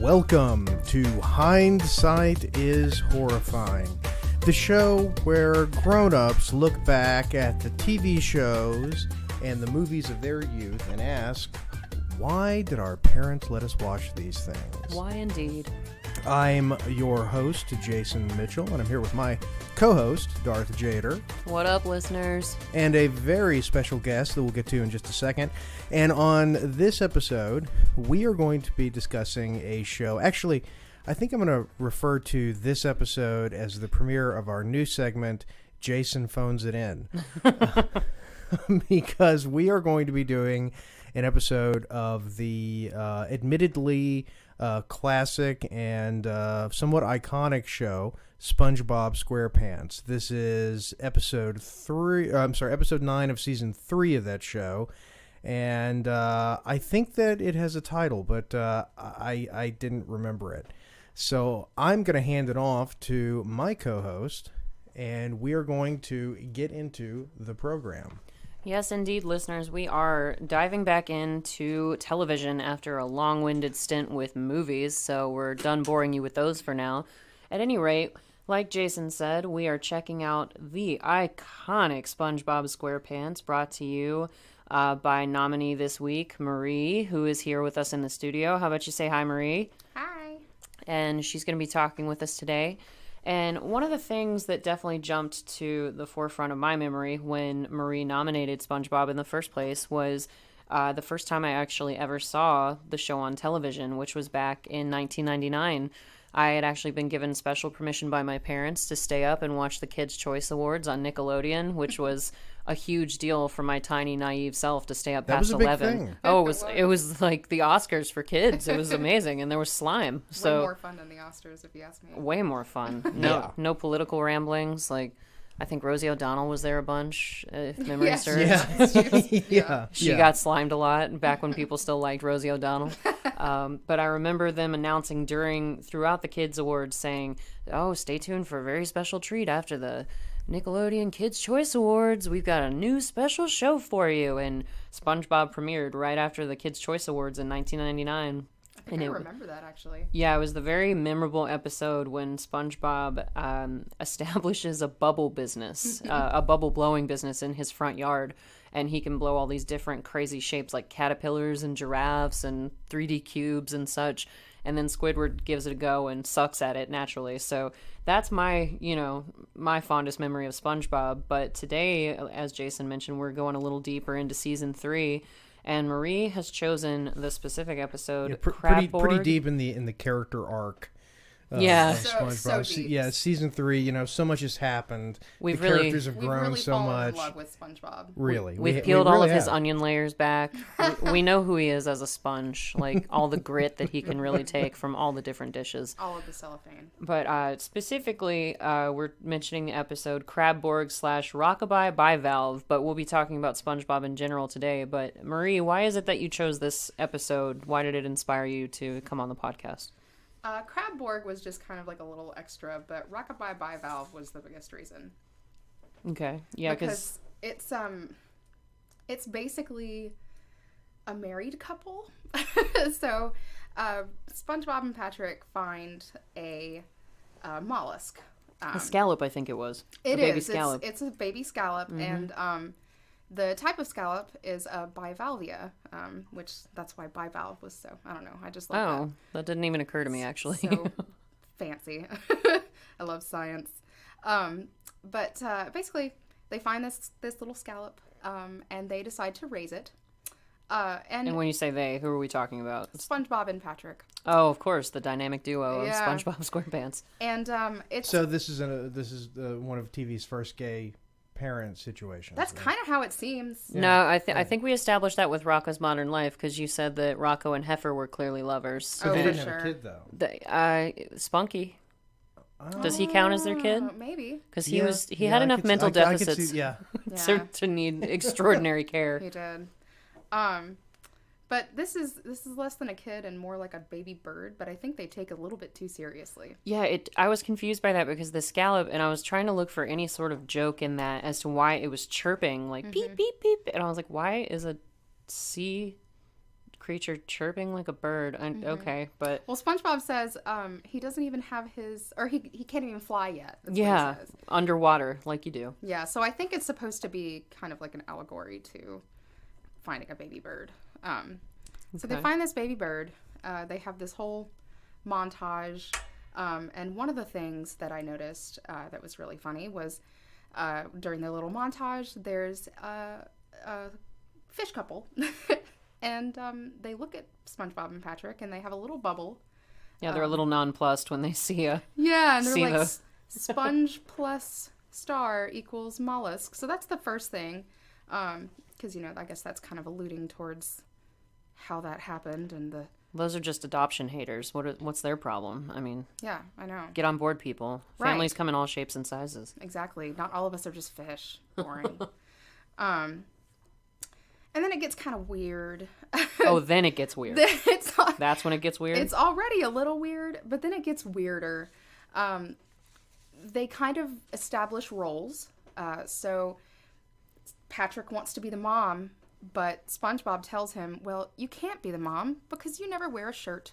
Welcome to Hindsight is Horrifying, the show where grown-ups look back at the TV shows and the movies of their youth and ask, why did our parents let us watch these things? Why indeed. I'm your host, Jason Mitchell, and I'm here with my co-host, Darth Jader. What up, listeners? And a very special guest that we'll get to in just a second. And on this episode, we are going to be discussing a show. Actually, I think I'm going to refer to this episode as the premiere of our new segment, Jason Phones It In. Because we are going to be doing an episode of the admittedly classic and somewhat iconic show, SpongeBob SquarePants. This is episode 9 of season 3 of that show. And I think that it has a title, but I didn't remember it. So I'm going to hand it off to my co-host, and we are going to get into the program. Yes, indeed, listeners. We are diving back into television after a long-winded stint with movies, so we're done boring you with those for now. At any rate, like Jason said, we are checking out the iconic SpongeBob SquarePants, brought to you by nominee this week, Marie, who is here with us in the studio. How about you say hi, Marie? Hi. And she's going to be talking with us today. And one of the things that definitely jumped to the forefront of my memory when Marie nominated SpongeBob in the first place was the first time I actually ever saw the show on television, which was back in 1999. I had actually been given special permission by my parents to stay up and watch the Kids' Choice Awards on Nickelodeon, which was a huge deal for my tiny, naive self to stay up past 11. That was a big thing. Oh, it was like the Oscars for kids. It was amazing, and there was slime. So way more fun than the Oscars, if you ask me. Way more fun. No political ramblings. Like, I think Rosie O'Donnell was there a bunch, if memory serves. She got slimed a lot back when people still liked Rosie O'Donnell. But I remember them announcing throughout the Kids Awards saying, oh, stay tuned for a very special treat after the Nickelodeon Kids' Choice Awards. We've got a new special show for you. And SpongeBob premiered right after the Kids' Choice Awards in 1999. I remember that, actually. Yeah, it was the very memorable episode when SpongeBob establishes a bubble business, a bubble blowing business in his front yard, and he can blow all these different crazy shapes like caterpillars and giraffes and 3D cubes and such, and then Squidward gives it a go and sucks at it naturally. So that's my fondest memory of SpongeBob. But today, as Jason mentioned, we're going a little deeper into season 3. And Marie has chosen the specific episode. Pretty deep in the character arc. Of SpongeBob. So deep. Season 3. So much has happened. Characters have grown so much. In love with SpongeBob. Really, we've peeled all of his onion layers back. We know who he is as a sponge, like all the grit that he can really take from all the different dishes. All of the cellophane. But specifically, we're mentioning the episode Crabborg / Rockabye Bivalve, but we'll be talking about SpongeBob in general today. But Marie, why is it that you chose this episode? Why did it inspire you to come on the podcast? Crabborg was just kind of like a little extra, but Rockabye Bivalve was the biggest reason. Okay, yeah, because it's basically a married couple. So SpongeBob and Patrick find a mollusk. A scallop, I think it was. It is. Scallop. It's a baby scallop, and the type of scallop is a bivalvia, which that's why bivalve was so, I don't know, I just love that. Oh, that didn't even occur to me, actually. So fancy. I love science. But basically, they find this little scallop, and they decide to raise it. And when you say they, who are we talking about? SpongeBob and Patrick. Oh, of course, the dynamic duo of SpongeBob SquarePants. And it's... So this is one of TV's first gay parent situations. That's right? Kind of how it seems. Yeah. No, I think we established that with Rocko's Modern Life, because you said that Rocko and Heifer were clearly lovers. So they didn't have a kid, though. Spunky. Does he count as their kid? Maybe. Because he had enough mental deficits to need extraordinary care. He did. But this is less than a kid and more like a baby bird, but I think they take it a little bit too seriously. Yeah, I was confused by that because the scallop, and I was trying to look for any sort of joke in that as to why it was chirping, like beep, beep, beep. And I was like, why is a sea creature chirping like a bird. Okay, but Well, SpongeBob says he doesn't even have his, or he can't even fly yet. That's yeah, what he says. underwater like you do. Yeah, so I think it's supposed to be kind of like an allegory to finding a baby bird. So they find this baby bird. They have this whole montage. And one of the things that I noticed that was really funny was during their little montage, there's a fish couple. And they look at SpongeBob and Patrick, and they have a little bubble. Yeah, they're a little nonplussed when they see a... Yeah, and they're see like, sponge plus star equals mollusk. So that's the first thing. Because, I guess that's kind of alluding towards how that happened and the... Those are just adoption haters. What's their problem? I mean... Yeah, I know. Get on board, people. Right. Families come in all shapes and sizes. Exactly. Not all of us are just fish. Boring. And then it gets kind of weird. Oh, then it gets weird. That's when it gets weird? It's already a little weird, but then it gets weirder. They kind of establish roles. So Patrick wants to be the mom, but SpongeBob tells him, well, you can't be the mom because you never wear a shirt.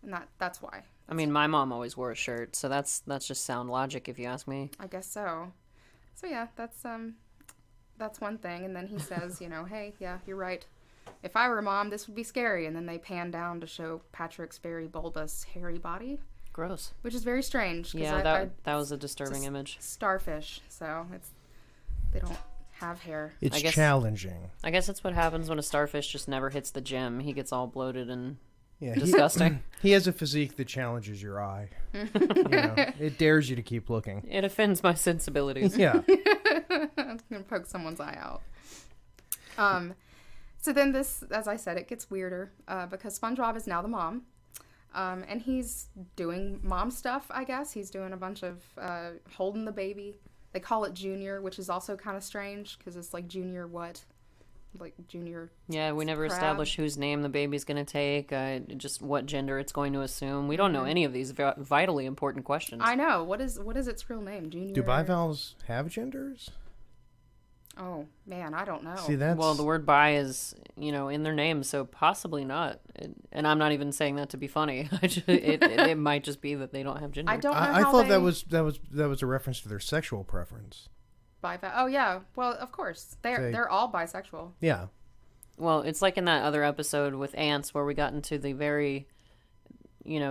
And that's why. I mean, my mom always wore a shirt, so that's just sound logic if you ask me. I guess so. So yeah, that's one thing. And then he says, hey, yeah, you're right. If I were a mom, this would be scary. And then they pan down to show Patrick's very bulbous, hairy body. Gross. Which is very strange. Yeah, that was a disturbing image. Starfish, so they don't have hair. It's challenging. I guess that's what happens when a starfish just never hits the gym. He gets all bloated and disgusting. He has a physique that challenges your eye. It dares you to keep looking. It offends my sensibilities. Yeah. I'm going to poke someone's eye out. So then this, as I said, it gets weirder because SpongeBob is now the mom. And he's doing mom stuff, I guess. He's doing a bunch of holding the baby. They call it Junior, which is also kind of strange because it's like Junior what? Like Junior. Yeah, we never establish whose name the baby's going to take, just what gender it's going to assume. We don't know any of these vitally important questions. I know. What is its real name? Junior. Do bivalves have genders? Oh, man, I don't know. See, that's... Well, the word bi is, in their name, so possibly not. And I'm not even saying that to be funny. It might just be that they don't have gender. I don't know I thought that was a reference to their sexual preference. Oh, yeah. Well, of course. They're all bisexual. Yeah. Well, it's like in that other episode with ants where we got into the very...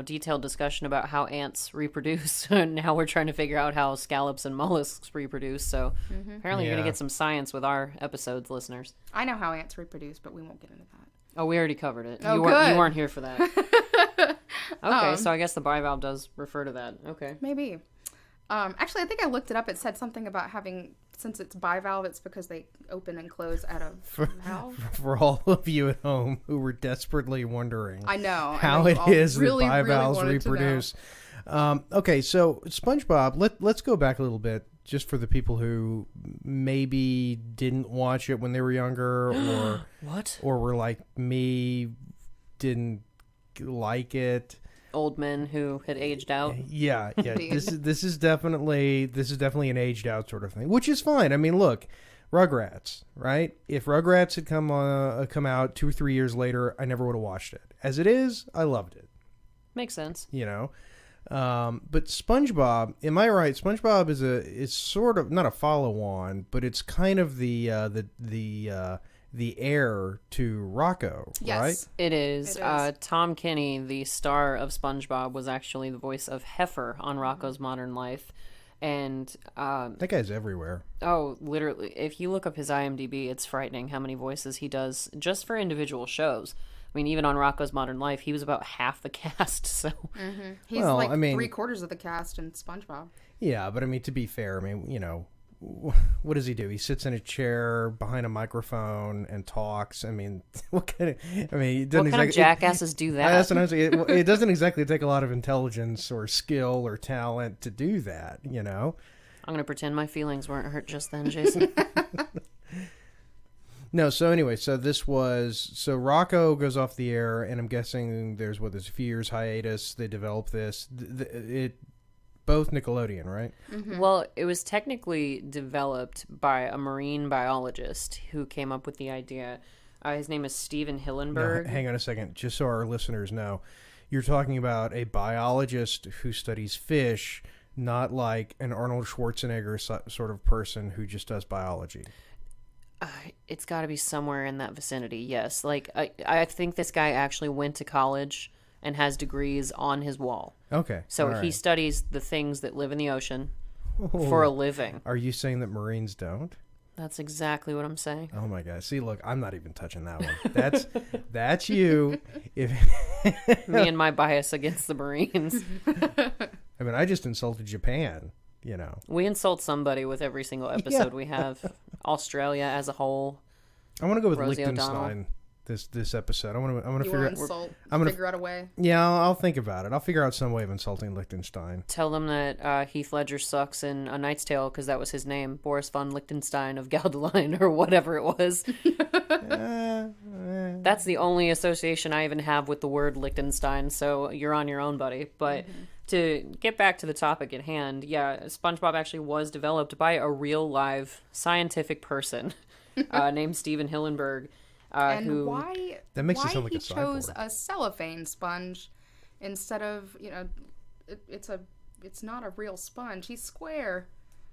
detailed discussion about how ants reproduce, and now we're trying to figure out how scallops and mollusks reproduce. So apparently you're going to get some science with our episodes, listeners. I know how ants reproduce, but we won't get into that. Oh, we already covered it. Oh, you weren't here for that. Okay, so I guess the bivalve does refer to that. Okay. Maybe. Actually, I think I looked it up. It said something about having, since it's bivalve, it's because they open and close at a valve. For all of you at home who were desperately wondering, I know how it is that bivalves reproduce. Okay, so SpongeBob. Let's go back a little bit, just for the people who maybe didn't watch it when they were younger, or or were like me, didn't like it. Old men who had aged out. Yeah. This is definitely an aged out sort of thing, which is fine. I mean, look, Rugrats, right? If Rugrats had come out 2 or 3 years later, I never would have watched it. As it is, I loved it. Makes sense. But SpongeBob, am I right? SpongeBob is sort of not a follow-on, but it's kind of the heir to Rocko, yes, right? It is. Tom Kenny, the star of SpongeBob, was actually the voice of Heffer on Rocko's Modern Life. And that guy's everywhere. Oh, literally. If you look up his IMDb, it's frightening how many voices he does just for individual shows. I mean, even on Rocko's Modern Life, he was about half the cast. So he's like 3/4 of the cast in SpongeBob. Yeah, but I mean, to be fair, I mean, what does he do? He sits in a chair behind a microphone and talks. I mean, what kind of jackasses do that? That's what I'm saying. It doesn't exactly take a lot of intelligence or skill or talent to do that, I'm going to pretend my feelings weren't hurt just then, Jason. No, so anyway, so Rocko goes off the air, and I'm guessing there's a few years hiatus. They develop this. Both Nickelodeon, right? Mm-hmm. Well, it was technically developed by a marine biologist who came up with the idea. His name is Steven No, Hillenburg. hang on a second, just so our listeners know. You're talking about a biologist who studies fish, not like an Arnold Schwarzenegger sort of person who just does biology. It's got to be somewhere in that vicinity, yes. Like, I think this guy actually went to college and has degrees on his wall. Okay. So all he right. studies the things that live in the ocean for a living. Are you saying that Marines don't? That's exactly what I'm saying. Oh my God! See, look, I'm not even touching that one. That's you. If Me and my bias against the Marines. I mean, I just insulted Japan. You know, We insult somebody with every single episode we have. Australia as a whole. I want to go with Rosie Liechtenstein O'Donnell. this episode. I want to You figure will out. insult. I'm gonna- figure out a way. Yeah, I'll think about it. I'll figure out some way of insulting Liechtenstein. Tell them that Heath Ledger sucks in A Knight's Tale because that was his name. Boris von Liechtenstein of Gaudeline or whatever it was. That's the only association I even have with the word Liechtenstein, so you're on your own, buddy. But to get back to the topic at hand, yeah, SpongeBob actually was developed by a real live scientific person named Steven Hillenburg. And who why? That makes it why sound like he a chose cyborg. a cellophane sponge instead of it's not a real sponge. He's square,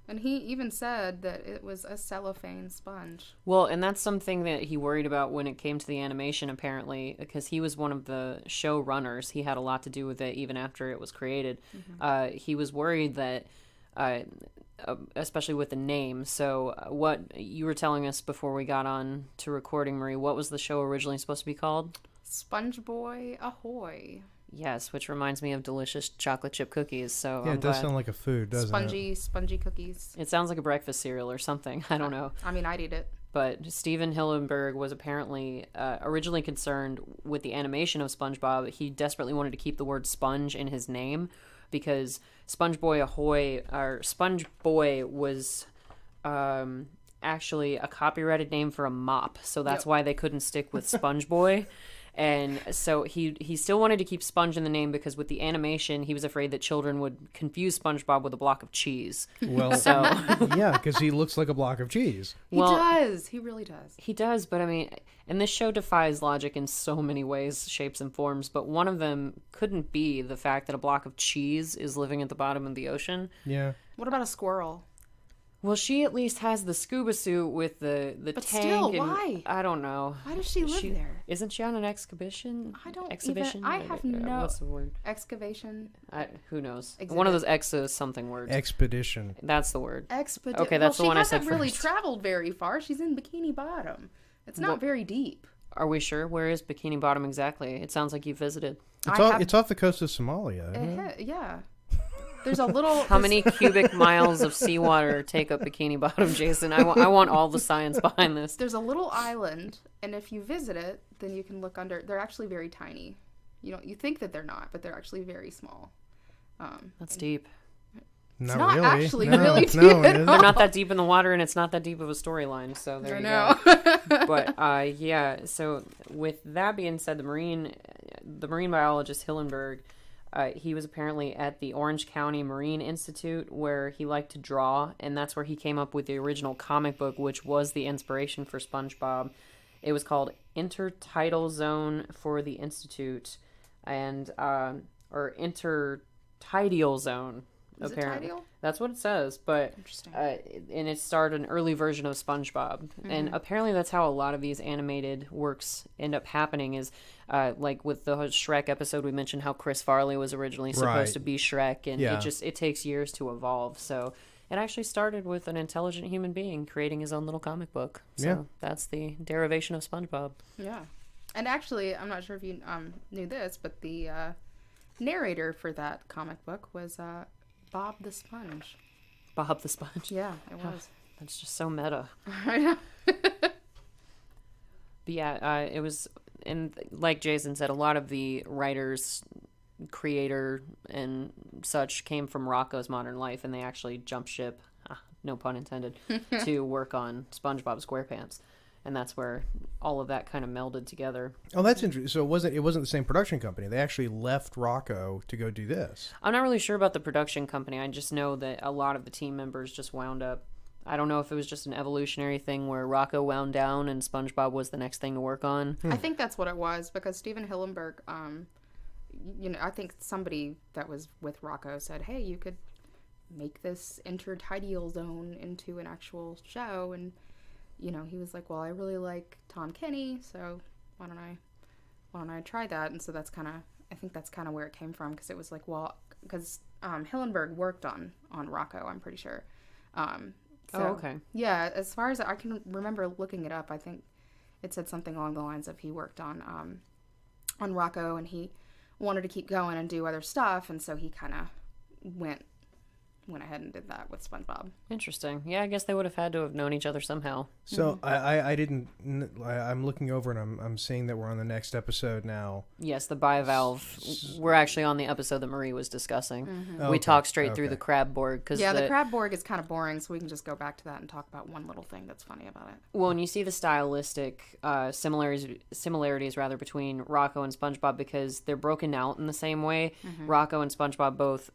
and he even said that it was a cellophane sponge. Well, and that's something that he worried about when it came to the animation, apparently, because he was one of the showrunners. He had a lot to do with it even after it was created. He was worried that, especially with the name. So, what you were telling us before we got on to recording, Marie, what was the show originally supposed to be called? Sponge Boy Ahoy! Yes, which reminds me of delicious chocolate chip cookies. So Yeah, I'm it does glad. sound like a food, doesn't it? Spongy cookies. It sounds like a breakfast cereal or something. I don't know. I mean, I'd eat it. But Steven Hillenburg was apparently originally concerned with the animation of SpongeBob. He desperately wanted to keep the word sponge in his name because Sponge Boy Ahoy, or Sponge Boy, was actually a copyrighted name for a mop. So that's why they couldn't stick with Sponge Boy. And so he still wanted to keep Sponge in the name because with the animation, he was afraid that children would confuse SpongeBob with a block of cheese. Well, So yeah, because he looks like a block of cheese. He does. He really does. He does, but I mean, and this show defies logic in so many ways, shapes, and forms, but one of them couldn't be the fact that a block of cheese is living at the bottom of the ocean. Yeah. What about a squirrel? Well, she at least has the scuba suit with the But tank. still, and why? I don't know. Why does she live there? Isn't she on an exhibition? I don't Exhibition? even. I have no What's the word? excavation. Who knows? Exhibit. One of those X something words. Expedition. That's the word. Expedition. Okay, that's the one I said She hasn't really first. traveled very far. She's in Bikini Bottom. It's not very deep. Are we sure? Where is Bikini Bottom exactly? It sounds like you visited. It's off the coast of Somalia. Isn't it? Yeah. There's a little. How many cubic miles of seawater take up Bikini Bottom, Jason? I want all the science behind this. There's a little island, and if you visit it, then you can look under. They're actually very tiny. You think that they're not, but they're actually very small. That's deep. Not not really. actually No, really no, deep it at isn't. They're not that deep in the water, and it's not that deep of a storyline. So there I you know. go. But yeah. So with that being said, the marine biologist Hillenburg, he was apparently at the Orange County Marine Institute where he liked to draw, and that's where he came up with the original comic book, which was the inspiration for SpongeBob. It was called Intertidal Zone for the Institute, and or Intertidal Zone. Is it Apparently, tidal? that's what it says. But Interesting. and it starred an early version of SpongeBob, and apparently that's how a lot of these animated works end up happening. Is like with the Shrek episode, we mentioned how Chris Farley was originally supposed Right. to be Shrek, and Yeah. it takes years to evolve. So it actually started with an intelligent human being creating his own little comic book. So Yeah. that's the derivation of SpongeBob. Yeah. And actually, I'm not sure if you knew this, but the narrator for that comic book was Bob the Sponge. Bob the Sponge. Yeah, it was. That's just so meta. I know. But yeah, it was, and like Jason said, a lot of the writers, creator, and such came from Rocko's Modern Life, and they actually jumped ship, no pun intended, to work on SpongeBob SquarePants, and that's where all of that kind of melded together. Oh, that's interesting. So it wasn't the same production company. They actually left Rocko to go do this. I'm not really sure about the production company. I just know that a lot of the team members just wound up I don't know if it was just an evolutionary thing where Rocko wound down and SpongeBob was the next thing to work on. I think that's what it was, because Steven Hillenburg, I think somebody that was with Rocko said, hey, you could make this intertidal zone into an actual show. And, he was like, well, I really like Tom Kenny, so why don't I try that? And so I think that's kind of where it came from, because it was like, well, because Hillenburg worked on Rocko, I'm pretty sure. Okay. Yeah, as far as I can remember looking it up, I think it said something along the lines of he worked on Rocko, and he wanted to keep going and do other stuff, and so he kind of went ahead and did that with SpongeBob. Interesting. Yeah, I guess they would have had to have known each other somehow. So I didn't. I'm looking over and I'm seeing that we're on the next episode now. Yes, the bivalve. We're actually on the episode that Marie was discussing. Mm-hmm. We talked straight through the crab Borg. The crab Borg is kind of boring, so we can just go back to that and talk about one little thing that's funny about it. Well, and you see the stylistic similarities rather between Rocko and SpongeBob, because they're broken out in the same way. Mm-hmm. Rocko and SpongeBob both,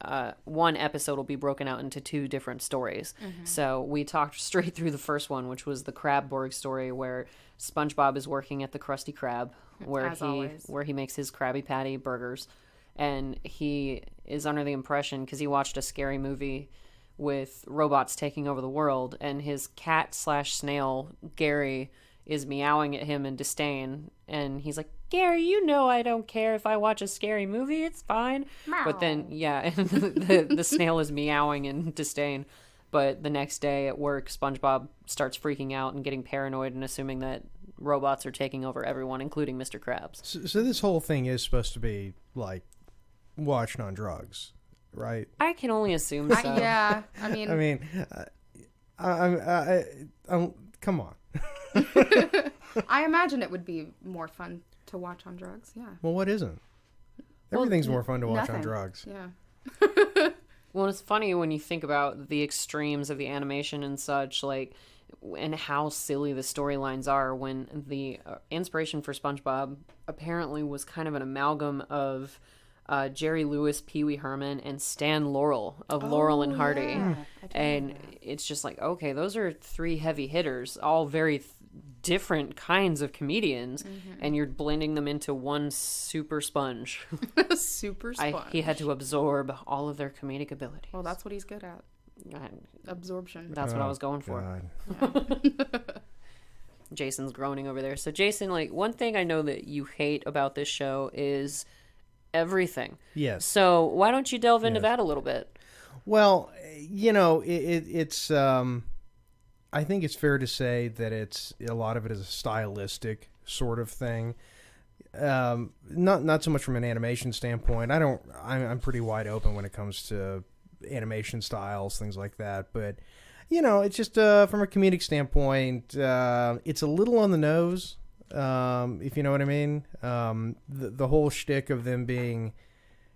one episode will be broken out into two different stories. Mm-hmm. So we talked straight through the first one, which was the crab Borg story, where SpongeBob is working at the Krusty Krab, where he makes his Krabby Patty burgers, and he is under the impression, because he watched a scary movie with robots taking over the world, and his cat/snail Gary is meowing at him in disdain, and he's like, Gary, I don't care if I watch a scary movie, it's fine. Meow. But then, the snail is meowing in disdain. But the next day at work, SpongeBob starts freaking out and getting paranoid and assuming that robots are taking over everyone, including Mr. Krabs. So this whole thing is supposed to be, like, watched on drugs, right? I can only assume so. Yeah, I mean... come on. I imagine it would be more fun to watch on drugs, yeah. Well, what isn't? Everything's more fun to watch on drugs. Yeah. Well, it's funny when you think about the extremes of the animation and such, like, and how silly the storylines are, when the inspiration for SpongeBob apparently was kind of an amalgam of Jerry Lewis, Pee Wee Herman, and Stan Laurel of Laurel and Hardy. Yeah. And it's just like, okay, those are three heavy hitters, all very different kinds of comedians, and you're blending them into one super sponge. Super sponge. He had to absorb all of their comedic abilities. Well, that's what he's good at. Absorption. That's what I was going for. Yeah. Jason's groaning over there. So Jason, like, one thing I know that you hate about this show is everything. Yes. So why don't you delve into that a little bit? Well, it's I think it's fair to say that a lot of it is a stylistic sort of thing. Not so much from an animation standpoint. I'm pretty wide open when it comes to animation styles, things like that. But it's just from a comedic standpoint, it's a little on the nose, if you know what I mean. The whole shtick of them being,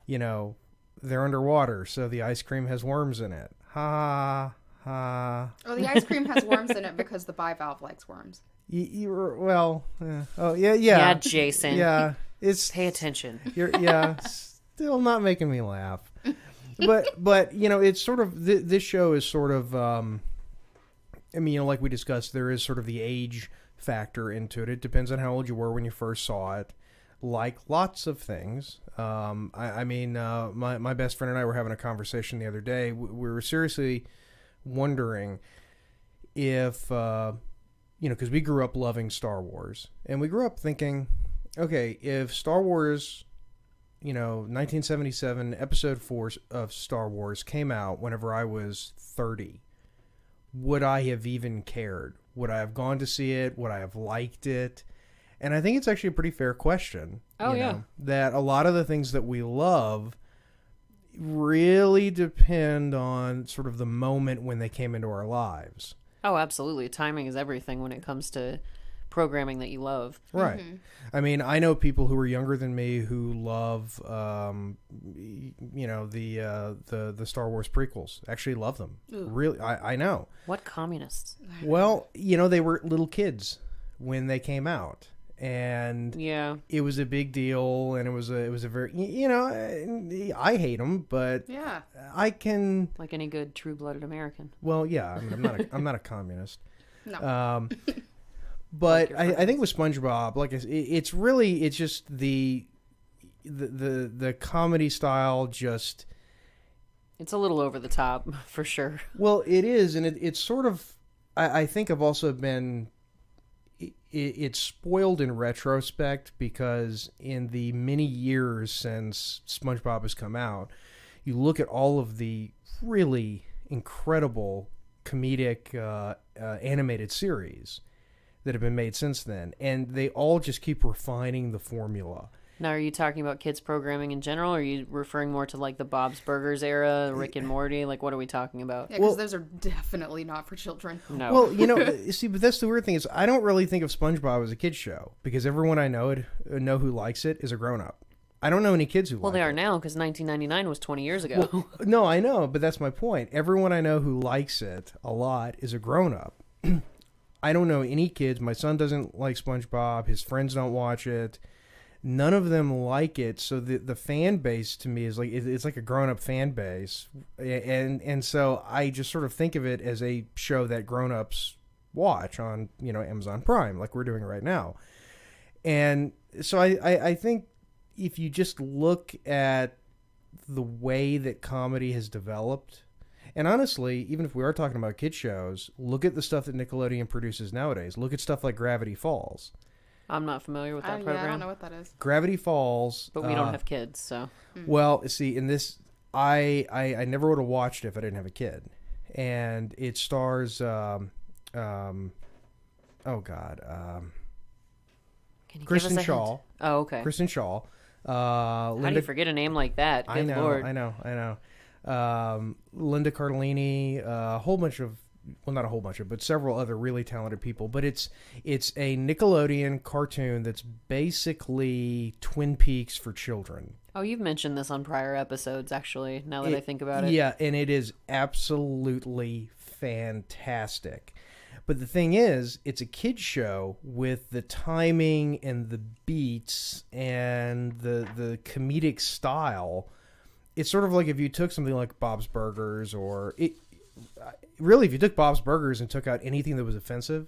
they're underwater, so the ice cream has worms in it. Ha. Oh, the ice cream has worms in it because the bivalve likes worms. Yeah, Jason. Yeah, pay attention. Still not making me laugh. But it's sort of this show is sort of like we discussed, there is sort of the age factor into it. It depends on how old you were when you first saw it. Like lots of things. My best friend and I were having a conversation the other day. We were seriously wondering if, because we grew up loving Star Wars. And we grew up thinking, okay, if Star Wars, 1977, Episode 4 of Star Wars came out whenever I was 30, would I have even cared? Would I have gone to see it? Would I have liked it? And I think it's actually a pretty fair question. That a lot of the things that we love really depend on sort of the moment when they came into our lives. Oh, absolutely. Timing is everything when it comes to programming that you love. Right. Mm-hmm. I mean, I know people who are younger than me who love, the Star Wars prequels. Actually love them. Ooh. Really, I know. What communists? Well, they were little kids when they came out. and yeah, it was a big deal, and it was a very, you know, I hate them, but Yeah. I can. like any good true-blooded American. Well, yeah, I mean, I'm not a communist. No. But Like I think with SpongeBob, like it's just the comedy style just. It's a little over the top for sure. Well, it is, and it's sort of. I think I've also been. It's spoiled in retrospect because in the many years since SpongeBob has come out, you look at all of the really incredible comedic animated series that have been made since then, and they all just keep refining the formula. Now, are you talking about kids programming in general, or are you referring more to like the Bob's Burgers era, Rick and Morty? Like, what are we talking about? Yeah, because those are definitely not for children. No. Well, you know, see, but that's the weird thing is I don't really think of SpongeBob as a kid's show because everyone I know who likes it is a grown up. I don't know any kids who like it. Well, they are now because 1999 was 20 years ago. Well, no, I know, but that's my point. Everyone I know who likes it a lot is a grown up. I don't know any kids. My son doesn't like SpongeBob. His friends don't watch it. None of them like it. So the fan base to me is like it's like a grown up fan base, and so I just sort of think of it as a show that grown ups watch on Amazon Prime, like we're doing right now. And so I think if you just look at the way that comedy has developed. And honestly, even if we are talking about kid shows, look at the stuff that Nickelodeon produces nowadays. Look at stuff like Gravity Falls. I'm not familiar with that program. Yeah, I don't know what that is. Gravity Falls. But we don't have kids, so. Well, see, in this, I never would have watched it if I didn't have a kid. And it stars, oh God, Can you Kristen give us a Shaw. hint? Oh, okay. Kristen Shaw. How do you forget a name like that? Good Lord. I know. Linda Cardellini, a whole bunch of, well, not a whole bunch of, but several other really talented people. But it's a Nickelodeon cartoon that's basically Twin Peaks for children. Oh, you've mentioned this on prior episodes, actually, now that I think about it. Yeah, and it is absolutely fantastic. But the thing is, it's a kid's show with the timing and the beats and the comedic style. It's sort of like if you took something like Bob's Burgers really, if you took Bob's Burgers and took out anything that was offensive,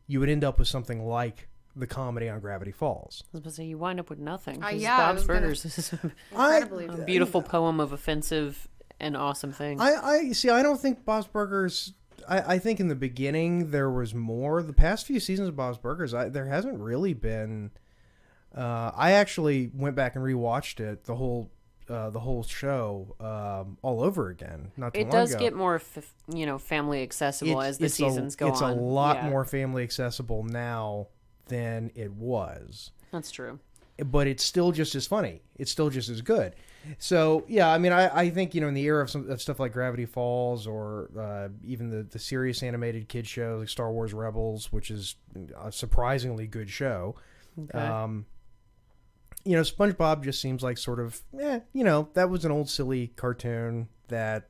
you would end up with something like the comedy on Gravity Falls. I was about to say, you wind up with nothing. Yeah, Bob's Burgers is Incredibly. a beautiful poem of offensive and awesome things. I see. I don't think Bob's Burgers. I think in the beginning there was more. The past few seasons of Bob's Burgers, there hasn't really been. I actually went back and rewatched it, the whole show, all over again. Not too long ago. It does get more, family accessible as the seasons go on. It's a lot more family accessible now than it was. That's true. But it's still just as funny. It's still just as good. So, yeah, I mean, I think, in the era of stuff like Gravity Falls or even the serious animated kid shows like Star Wars Rebels, which is a surprisingly good show. Okay. SpongeBob just seems like sort of, that was an old silly cartoon that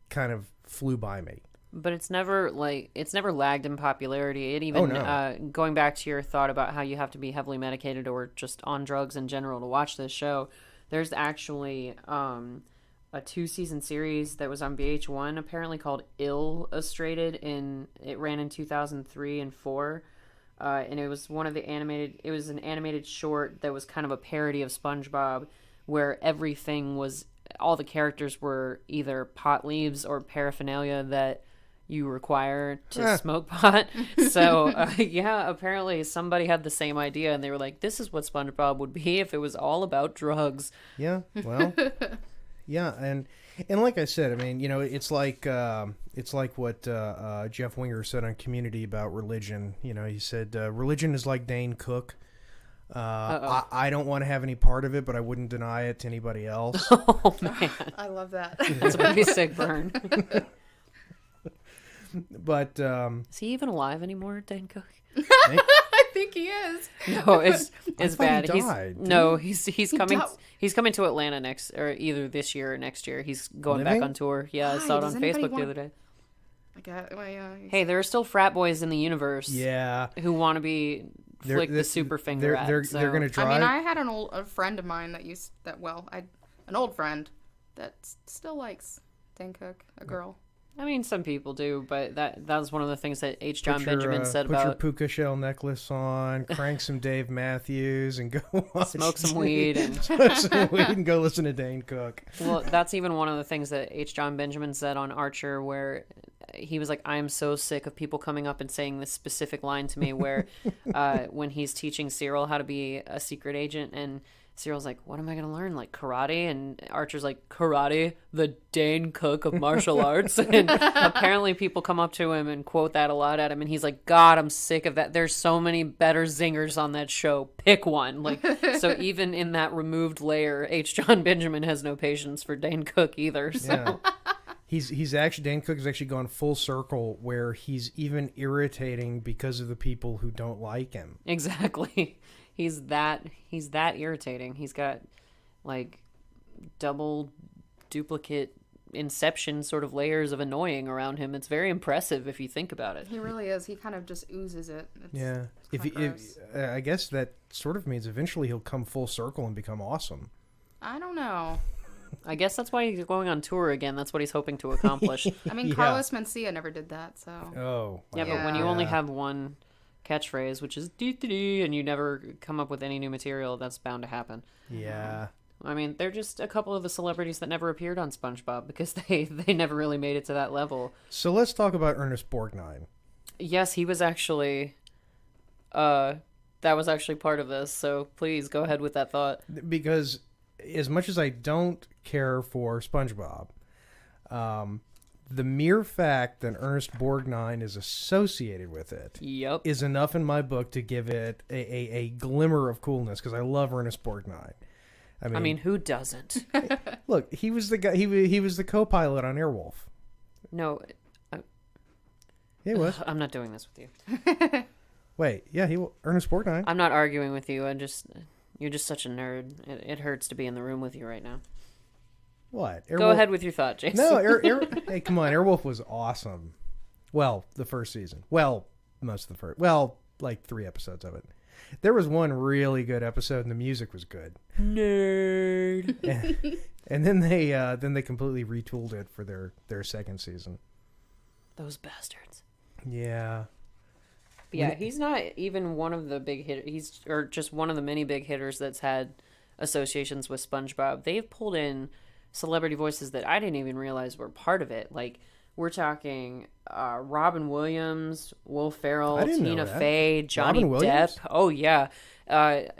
kind of flew by me. But it's never lagged in popularity. It even, going back to your thought about how you have to be heavily medicated or just on drugs in general to watch this show, there's actually a 2-season series that was on VH1 apparently called Illustrated, it ran in 2003 and 4. And it was an animated short that was kind of a parody of SpongeBob, where all the characters were either pot leaves or paraphernalia that you require to smoke pot. So, apparently somebody had the same idea, and they were like, this is what SpongeBob would be if it was all about drugs. Yeah, well, yeah, and like I said, I mean, it's like what Jeff Winger said on Community about religion. He said, religion is like Dane Cook. I don't want to have any part of it, but I wouldn't deny it to anybody else. Oh, man. I love that. That's a pretty sick burn. But is he even alive anymore, Dane Cook? I think he is. No, it's bad. He died. He's coming. He's coming to Atlanta either this year or next year. He's going back on tour. Yeah, I saw it on Facebook the other day. Okay, well, yeah. Hey, there are still frat boys in the universe. Yeah. Who want to be flick the super finger at. They're going to try. I mean, I had a friend of mine an old friend that still likes Dane Cook, a girl. I mean, some people do, but that was one of the things that H. John Benjamin said about... Put your puka shell necklace on, crank some Dave Matthews, and go watch... Smoke some weed. Smoke some weed and go listen to Dane Cook. Well, that's even one of the things that H. John Benjamin said on Archer, where he was like, I am so sick of people coming up and saying this specific line to me, where when he's teaching Cyril how to be a secret agent, and Cyril's like, what am I going to learn? Like karate? And Archer's like, karate? The Dane Cook of martial arts? And apparently people come up to him and quote that a lot at him. And he's like, God, I'm sick of that. There's so many better zingers on that show. Pick one. Like, so even in that removed layer, H. John Benjamin has no patience for Dane Cook either. So. Yeah. Dane Cook has actually gone full circle where he's even irritating because of the people who don't like him. Exactly. He's that irritating. He's got like double duplicate Inception sort of layers of annoying around him. It's very impressive if you think about it. He really is. He kind of just oozes it. I guess that sort of means eventually he'll come full circle and become awesome. I don't know. I guess that's why he's going on tour again. That's what he's hoping to accomplish. I mean, Carlos Mencia never did that, so. Oh. Yeah, but when you only have one catchphrase, which is dee-dee-dee, and you never come up with any new material, that's bound to happen. Yeah. I mean, they're just a couple of the celebrities that never appeared on SpongeBob because they never really made it to that level. So let's talk about Ernest Borgnine. Yes, he was actually... that was actually part of this, so please go ahead with that thought. Because as much as I don't care for SpongeBob, the mere fact that Ernest Borgnine is associated with it is enough in my book to give it a glimmer of coolness, because I love Ernest Borgnine. I mean, who doesn't? Look, he was the guy. He was the co-pilot on Airwolf. No, yeah, he was. I'm not doing this with you. Wait, yeah, Ernest Borgnine. I'm not arguing with you. You're just such a nerd. It hurts to be in the room with you right now. What? Go ahead with your thought, Jason. No, hey, come on. Airwolf was awesome. Well, the first season. Well, most of the first. Well, like 3 episodes of it. There was one really good episode, and the music was good. Nerd. And then they completely retooled it for their second season. Those bastards. Yeah. But yeah, he's not even one of the big hitters. Or just one of the many big hitters that's had associations with SpongeBob. They've pulled in celebrity voices that I didn't even realize were part of it. Like, we're talking Robin Williams, Will Ferrell, Tina Fey, Johnny Depp. Oh, yeah.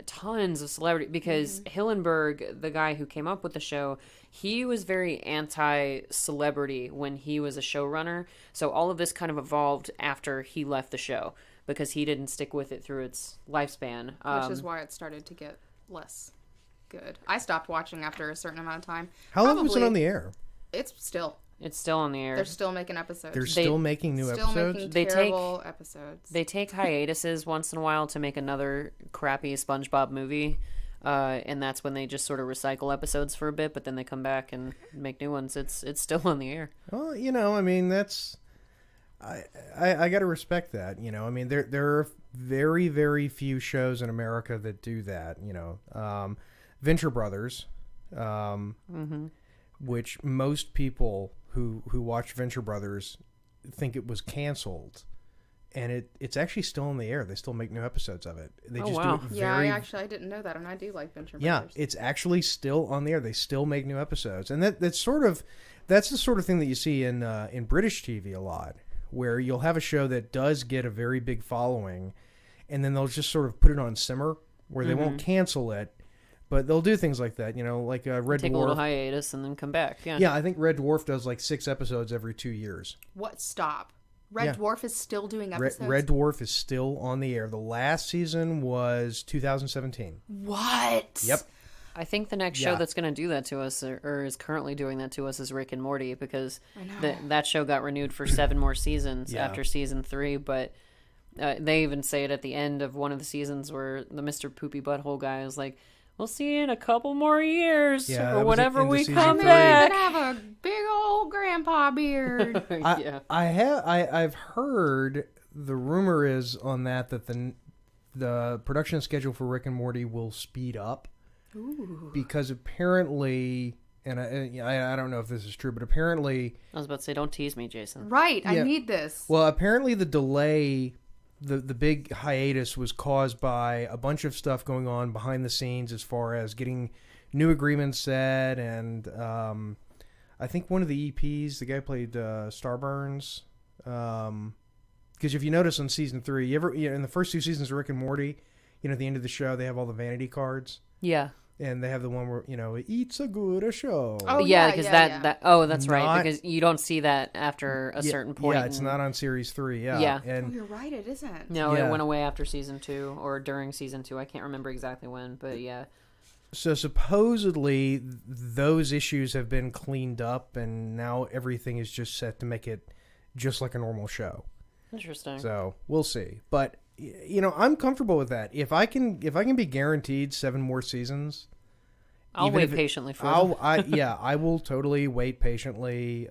Tons of celebrity. Because Hillenburg, the guy who came up with the show, he was very anti-celebrity when he was a showrunner. So all of this kind of evolved after he left the show, because he didn't stick with it through its lifespan. Which is why it started to get less good. I stopped watching after a certain amount of time. How long was it on the air? It's still on the air. They're still making episodes. They're still making new episodes? Making terrible episodes. They take hiatuses once in a while to make another crappy SpongeBob movie. And that's when they just sort of recycle episodes for a bit, but then they come back and make new ones. It's still on the air. Well, I mean, that's... I got to respect that, I mean, there are very, very few shows in America that do that, Venture Brothers, which most people who watch Venture Brothers think it was canceled, and it's actually still on the air. They still make new episodes of it. They do it very... I didn't know that, and I do like Venture Brothers. Yeah, it's actually still on the air. They still make new episodes, and that's the sort of thing that you see in British TV a lot, where you'll have a show that does get a very big following, and then they'll just sort of put it on simmer, where they won't cancel it, but they'll do things like that, like Red Dwarf. Take a little hiatus and then come back. Yeah, I think Red Dwarf does like 6 episodes every 2 years. What? Stop. Red Dwarf is still doing episodes? Red Dwarf is still on the air. The last season was 2017. What? Yep. I think the next show that's going to do that to us, or is currently doing that to us, is Rick and Morty, because that show got renewed for 7 more seasons after season 3, but they even say it at the end of one of the seasons where the Mr. Poopy Butthole guy is like, we'll see you in a couple more years, or whatever we come back. I'm gonna have a big old grandpa beard. I've heard, the rumor is on that the the production schedule for Rick and Morty will speed up. Ooh. Because apparently, and I don't know if this is true, but apparently... I was about to say, don't tease me, Jason. Right, Yeah. I need this. Well, apparently the delay, the big hiatus was caused by a bunch of stuff going on behind the scenes as far as getting new agreements set, and I think one of the EPs, the guy played Starburns, because if you notice on season 3, in the first 2 seasons of Rick and Morty, at the end of the show, they have all the vanity cards. Yeah. And they have the one where, it's a good show. Oh, yeah, because that's right, because you don't see that after a certain point. Yeah, it's not on series 3, yeah. Yeah. And you're right, it isn't. No, it went away after season 2, or during season 2. I can't remember exactly when, but yeah. So supposedly those issues have been cleaned up, and now everything is just set to make it just like a normal show. Interesting. So we'll see. But, I'm comfortable with that. If I can be guaranteed 7 more seasons... I'll wait patiently for them. I will totally wait patiently.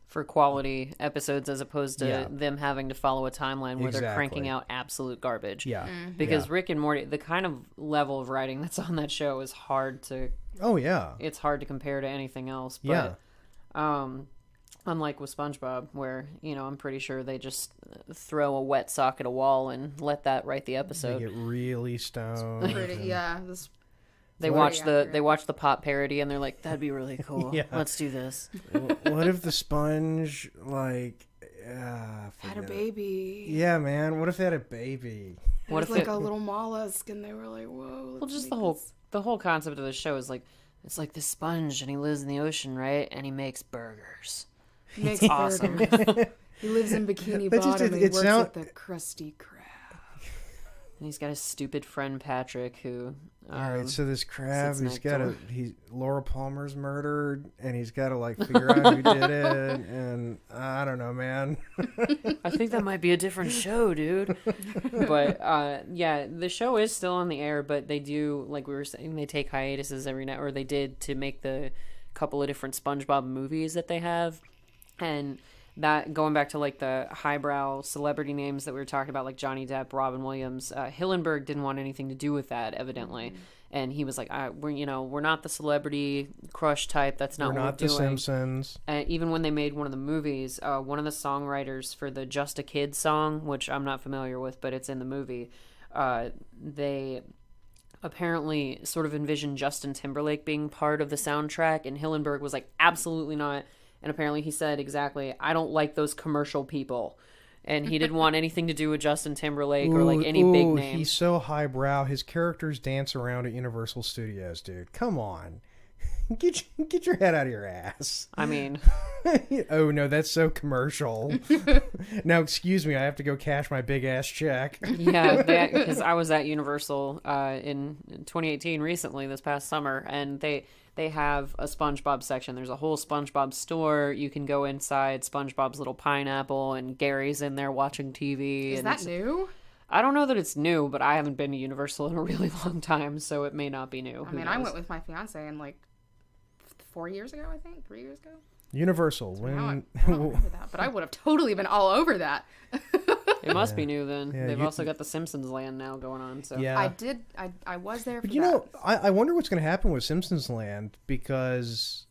For quality episodes as opposed to them having to follow a timeline where they're cranking out absolute garbage. Yeah. Mm-hmm. Because Rick and Morty, the kind of level of writing that's on that show is hard to... Oh, yeah. It's hard to compare to anything else. But, unlike with SpongeBob, where, I'm pretty sure they just throw a wet sock at a wall and let that write the episode. They get really stoned. They watch the pop parody and they're like, that'd be really cool. Let's do this. What if the sponge had a baby? Yeah, man. What if they had a baby? What if a little mollusk and they were like, whoa. Well, just the whole concept of the show is like, it's like this sponge and he lives in the ocean, right? And he makes burgers. It's awesome. He lives in Bikini Bottom and he works at the Krusty Krab. And he's got his stupid friend Patrick, who. All right, so this crab, Laura Palmer's murdered, and he's got to figure out who did it, and I don't know, man. I think that might be a different show, dude. But the show is still on the air, but they do, like we were saying, they take hiatuses every night, or they did to make the couple of different SpongeBob movies that they have, and. That going back to the highbrow celebrity names that we were talking about, like Johnny Depp, Robin Williams, Hillenburg didn't want anything to do with that, evidently, and he was like, we're not the celebrity crush type. That's not what we're doing. We're not the Simpsons." And even when they made one of the movies, one of the songwriters for the "Just a Kid" song, which I'm not familiar with, but it's in the movie, they apparently sort of envisioned Justin Timberlake being part of the soundtrack, and Hillenburg was like, "Absolutely not." And apparently he said exactly, "I don't like those commercial people." And he didn't want anything to do with Justin Timberlake or any big names. He's so highbrow. His characters dance around at Universal Studios, dude. Come on. Get your head out of your ass. I mean... Oh, no, that's so commercial. Now, excuse me, I have to go cash my big-ass check. Yeah, because I was at Universal in 2018 recently, this past summer, and they have a SpongeBob section. There's a whole SpongeBob store. You can go inside SpongeBob's little pineapple, and Gary's in there watching TV. Is that new? I don't know that it's new, but I haven't been to Universal in a really long time, so it may not be new. I mean, I went with my fiance in 4 years ago, I think, 3 years ago. Universal. So I don't remember that, but I would have totally been all over that. It must be new then. Yeah, they've also got the Simpsons Land now going on. So yeah, I was there for but that. I wonder what's going to happen with Simpsons Land because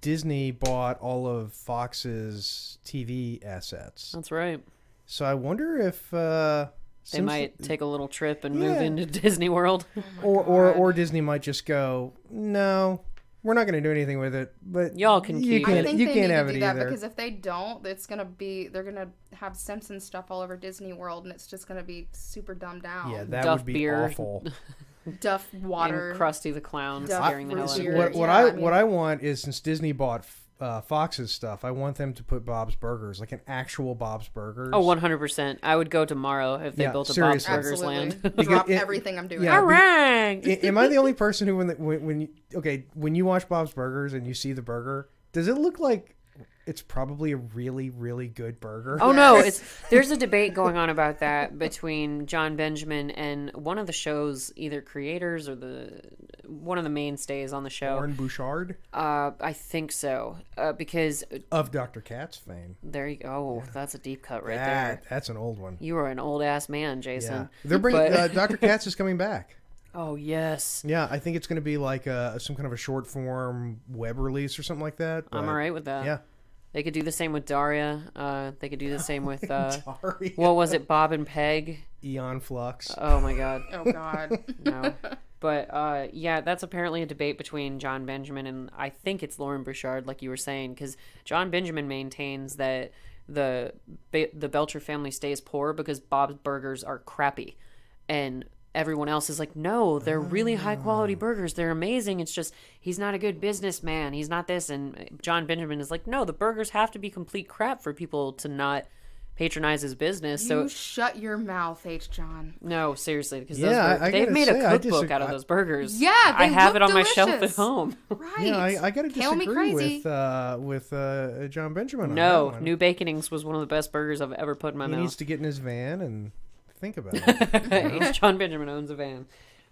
Disney bought all of Fox's TV assets. That's right. So I wonder if they might take a little trip and move into Disney World. Or Disney might just go, "No, we're not going to do anything with it, but y'all can keep it." I think you they can't need have to it do that either. because if they don't, they're going to have Simpsons stuff all over Disney World, and it's just going to be super dumbed down. Yeah, that Duff would be beer. awful. Duff water. And Krusty the Clown Duff scaring the hell out of beer. me. What I want is, since Disney bought Fox's stuff, I want them to put Bob's Burgers, like an actual Bob's Burgers. Oh, 100%. I I would go tomorrow if they built a Bob's Burgers Absolutely. land. Drop everything I'm doing. Yeah, All right. Am I the only person who, when you watch Bob's Burgers and you see the burger, does it look like it's probably a really, really good burger? Oh, no. There's a debate going on about that between John Benjamin and one of the show's either creators or one of the mainstays on the show. Lauren Bouchard? I think so. Because of Dr. Katz fame. There you go. Oh, that's a deep cut right there. That's an old one. You are an old ass man, Jason. Yeah. They're bringing Dr. Katz is coming back. Oh, yes. Yeah, I think it's going to be like some kind of a short form web release or something like that. I'm all right with that. Yeah. They could do the same with Daria. They could do the same with, Daria. what was it, Bob and Peg? Eon Flux. Oh, my God. Oh, God. No. But, yeah, that's apparently a debate between John Benjamin and I think it's Lauren Bouchard, like you were saying, because John Benjamin maintains that the Belcher family stays poor because Bob's burgers are crappy. And everyone else is like, no, they're really high quality burgers. They're amazing. It's just, he's not a good businessman. He's not this. And John Benjamin is like, no, the burgers have to be complete crap for people to not patronize his business. You shut your mouth, H. John. No, seriously, because they've made a cookbook out of those burgers. Yeah, I have it on delicious. my shelf at home. Right. Yeah, I got to disagree with John Benjamin. No, on that one. New Baconings was one of the best burgers I've ever put in my mouth. He needs to get in his van and think about it. John Benjamin owns a van,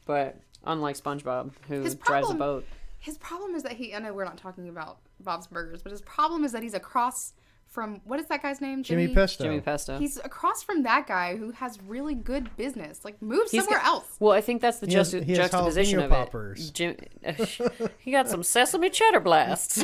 but unlike SpongeBob, who drives a boat. His problem is that I know we're not talking about Bob's Burgers, but his problem is that he's across from, what is that guy's name? Jimmy Pesto. Jimmy Pesto. He's across from that guy who has really good business. Like, move somewhere else. Well, I think that's the juxtaposition of poppers. it. He got some sesame cheddar blasts.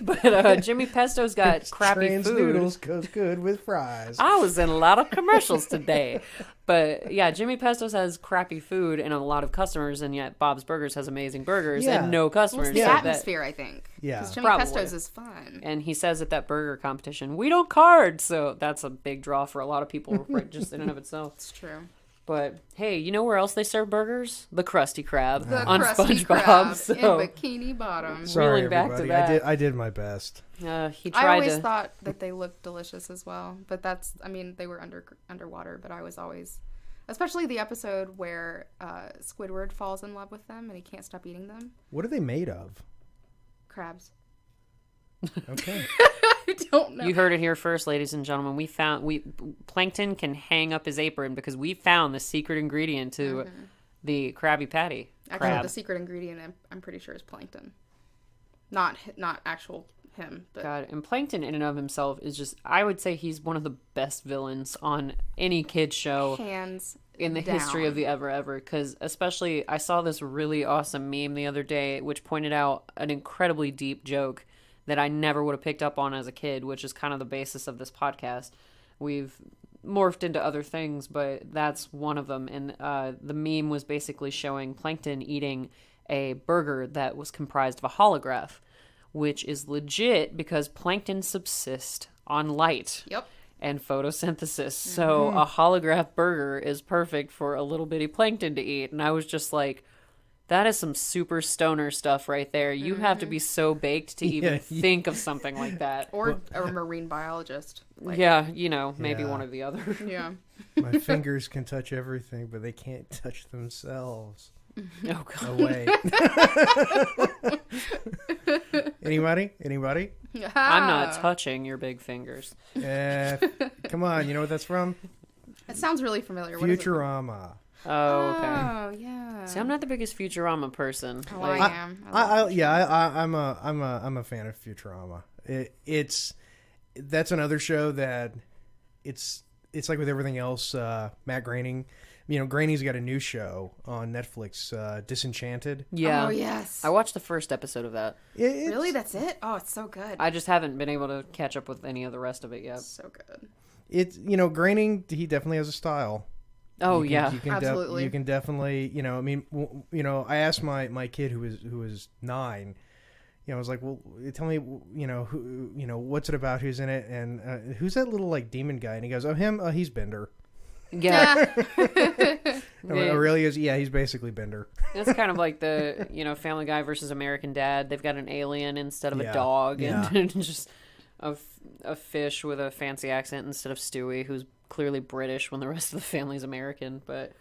But Jimmy Pesto's got crappy Trans food. noodles goes good with fries. I was in a lot of commercials today. But yeah, Jimmy Pesto's has crappy food and a lot of customers, and yet Bob's Burgers has amazing burgers and no customers. Well, it's the atmosphere, I think. Yeah. Because Jimmy Probably. Pesto's is fun. And he says at that burger competition, we don't card. So that's a big draw for a lot of people right, just in and of itself. It's true. But hey, you know where else they serve burgers? The Krusty Krab The on Krusty SpongeBob. Krab So in Bikini Bottom. Sorry, Reeling back to everybody. that. I did my best. he I tried always to. thought that they looked delicious as well. But they were underwater, but I was always... Especially the episode where Squidward falls in love with them and he can't stop eating them. What are they made of? Crabs. Okay. I don't know. You heard it here first, ladies and gentlemen. Plankton can hang up his apron because we found the secret ingredient to the Krabby Patty. Actually, the secret ingredient, I'm pretty sure, is plankton. Not actual him. But... God, and Plankton in and of himself is just, I would say he's one of the best villains on any kid's show. Hands in the down. history of the ever, because especially I saw this really awesome meme the other day which pointed out an incredibly deep joke that I never would have picked up on as a kid, which is kind of the basis of this podcast. We've morphed into other things, but that's one of them. And the meme was basically showing Plankton eating a burger that was comprised of a holograph, which is legit because plankton subsist on light. Yep. And photosynthesis. So a holograph burger is perfect for a little bitty plankton to eat. And I was just like, that is some super stoner stuff right there. You have to be so baked to even think of something like that. Or a marine biologist. Maybe one or the other. Yeah. My fingers can touch everything, but they can't touch themselves. Oh, God. Away. Anybody? I'm not touching your big fingers. Come on, you know what that's from? It sounds really familiar. Futurama. Oh, okay. Oh, yeah. See, I'm not the biggest Futurama person. Oh, Like, I am. I'm a fan of Futurama. That's another show that it's like with everything else. Matt Groening, Groening's got a new show on Netflix, Disenchanted. yeah. Oh, yes. I watched the first episode of that. Really? That's it? Oh, it's so good. I just haven't been able to catch up with any of the rest of it yet. So good. It's Groening. He definitely has a style. Oh, You can Absolutely. you can definitely, I asked my kid who was 9, I was like, well, tell me, who, what's it about, who's in it, and who's that little like demon guy? And he goes, oh, him, he's Bender. Yeah. Oh, really? He's basically Bender. It's kind of like the, Family Guy versus American Dad. They've got an alien instead of a dog, and just a fish with a fancy accent instead of Stewie, who's clearly British when the rest of the family's American. But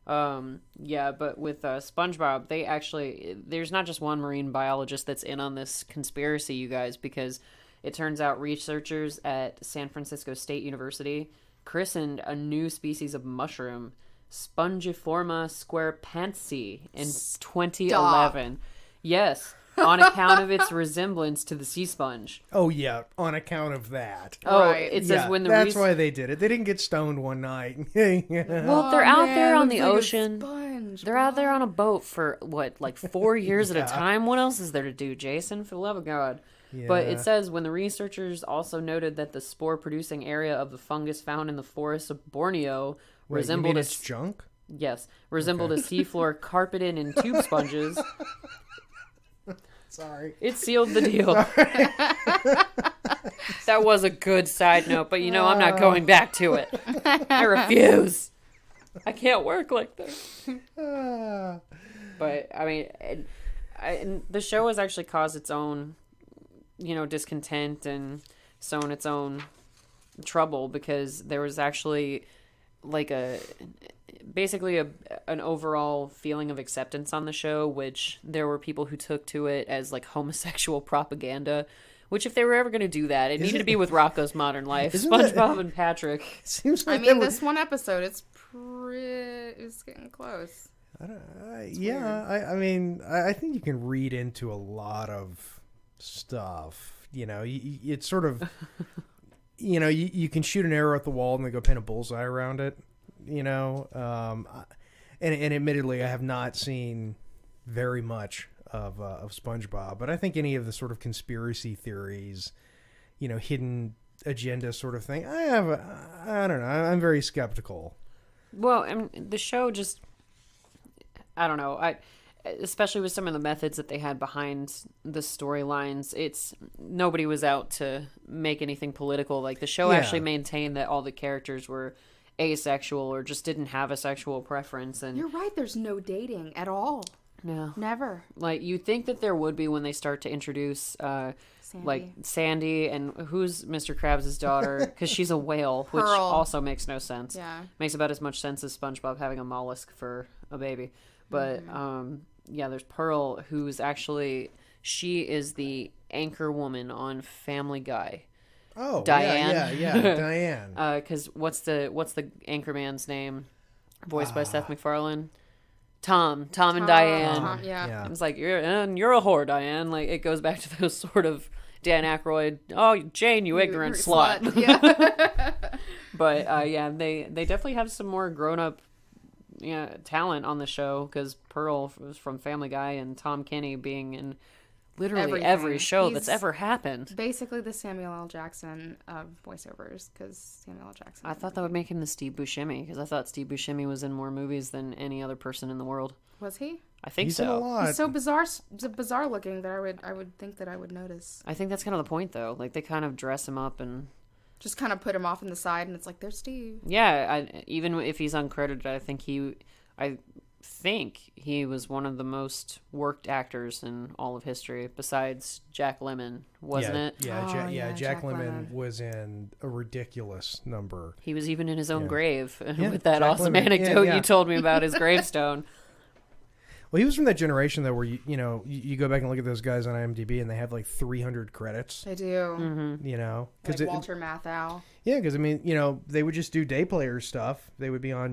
but with SpongeBob, there's not just one marine biologist that's in on this conspiracy, you guys, because it turns out researchers at San Francisco State University christened a new species of mushroom Spongiforma SquarePantsi in 2011. Yes, on account of its resemblance to the sea sponge. Oh, yeah, on account of that. Oh, Right. it says when the that's why they did it. They didn't get stoned one night. Well, they're out there on the looks like a ocean. sponge, They're out there on a boat for, what, like 4 years at Yeah. a time? What else is there to do, Jason? For the love of God. Yeah. But it says when the researchers also noted that the spore-producing area of the fungus found in the forests of Borneo Wait, resembled you mean a it's junk? yes, resembled a seafloor carpeted in tube sponges. Sorry. It sealed the deal. That was a good side note, but I'm not going back to it. I refuse. I can't work like this. But I mean, and the show has actually caused its own, discontent and sown its own trouble, because there was actually like basically an overall feeling of acceptance on the show, which there were people who took to it as like homosexual propaganda. Which, if they were ever going to do that, it needed to be with Rocko's Modern Life, SpongeBob and Patrick. Seems like this one episode, it's getting close. I think you can read into a lot of stuff. It's sort of, you can shoot an arrow at the wall and then go pin a bullseye around it. And admittedly, I have not seen very much of SpongeBob, but I think any of the sort of conspiracy theories, hidden agenda sort of thing, I don't know. I'm very skeptical. Well, the show just, I don't know. Especially with some of the methods that they had behind the storylines, nobody was out to make anything political. Like, the show actually maintained that all the characters were asexual or just didn't have a sexual preference. And You're right, there's no dating at all. no, Never. like, you'd think that there would be when they start to introduce like Sandy and who's Mr. Krabs' daughter, because she's a whale, which Pearl. also makes no sense. Yeah. Makes about as much sense as SpongeBob having a mollusk for a baby. But there's Pearl, who's actually, she is the anchor woman on Family Guy. Oh, Diane. Yeah, Diane. Because what's the anchorman's name? Voiced by Seth MacFarlane. Tom and Diane. Yeah. It's like, you're a whore, Diane. Like, it goes back to those sort of Dan Aykroyd, oh, Jane, you ignorant slut. Yeah. But they definitely have some more grown-up talent on the show, because Pearl was from Family Guy, and Tom Kenny being in literally every show that's ever happened. Basically the Samuel L. Jackson of voiceovers, because Samuel L. Jackson. I thought that would make him the Steve Buscemi, because I thought Steve Buscemi was in more movies than any other person in the world. Was he? I think He's in a so. lot. He's so bizarre looking that I would think that I would notice. I think that's kind of the point, though. Like, they kind of dress him up and Just kind of put him off in the side, and it's like, there's Steve. yeah. Even if he's uncredited, I think he was one of the most worked actors in all of history, besides Jack Lemmon, wasn't it? Yeah, Jack Lemmon Lemmon. was in a ridiculous number. He was even in his own grave Yeah, with that Jack awesome Lemmon. anecdote Yeah. you told me about his gravestone. Well, he was from that generation, though, where you go back and look at those guys on IMDb, and they have like 300 credits. I do. Mm-hmm. Like Walter Matthau. Yeah, because they would just do day player stuff. They would be on,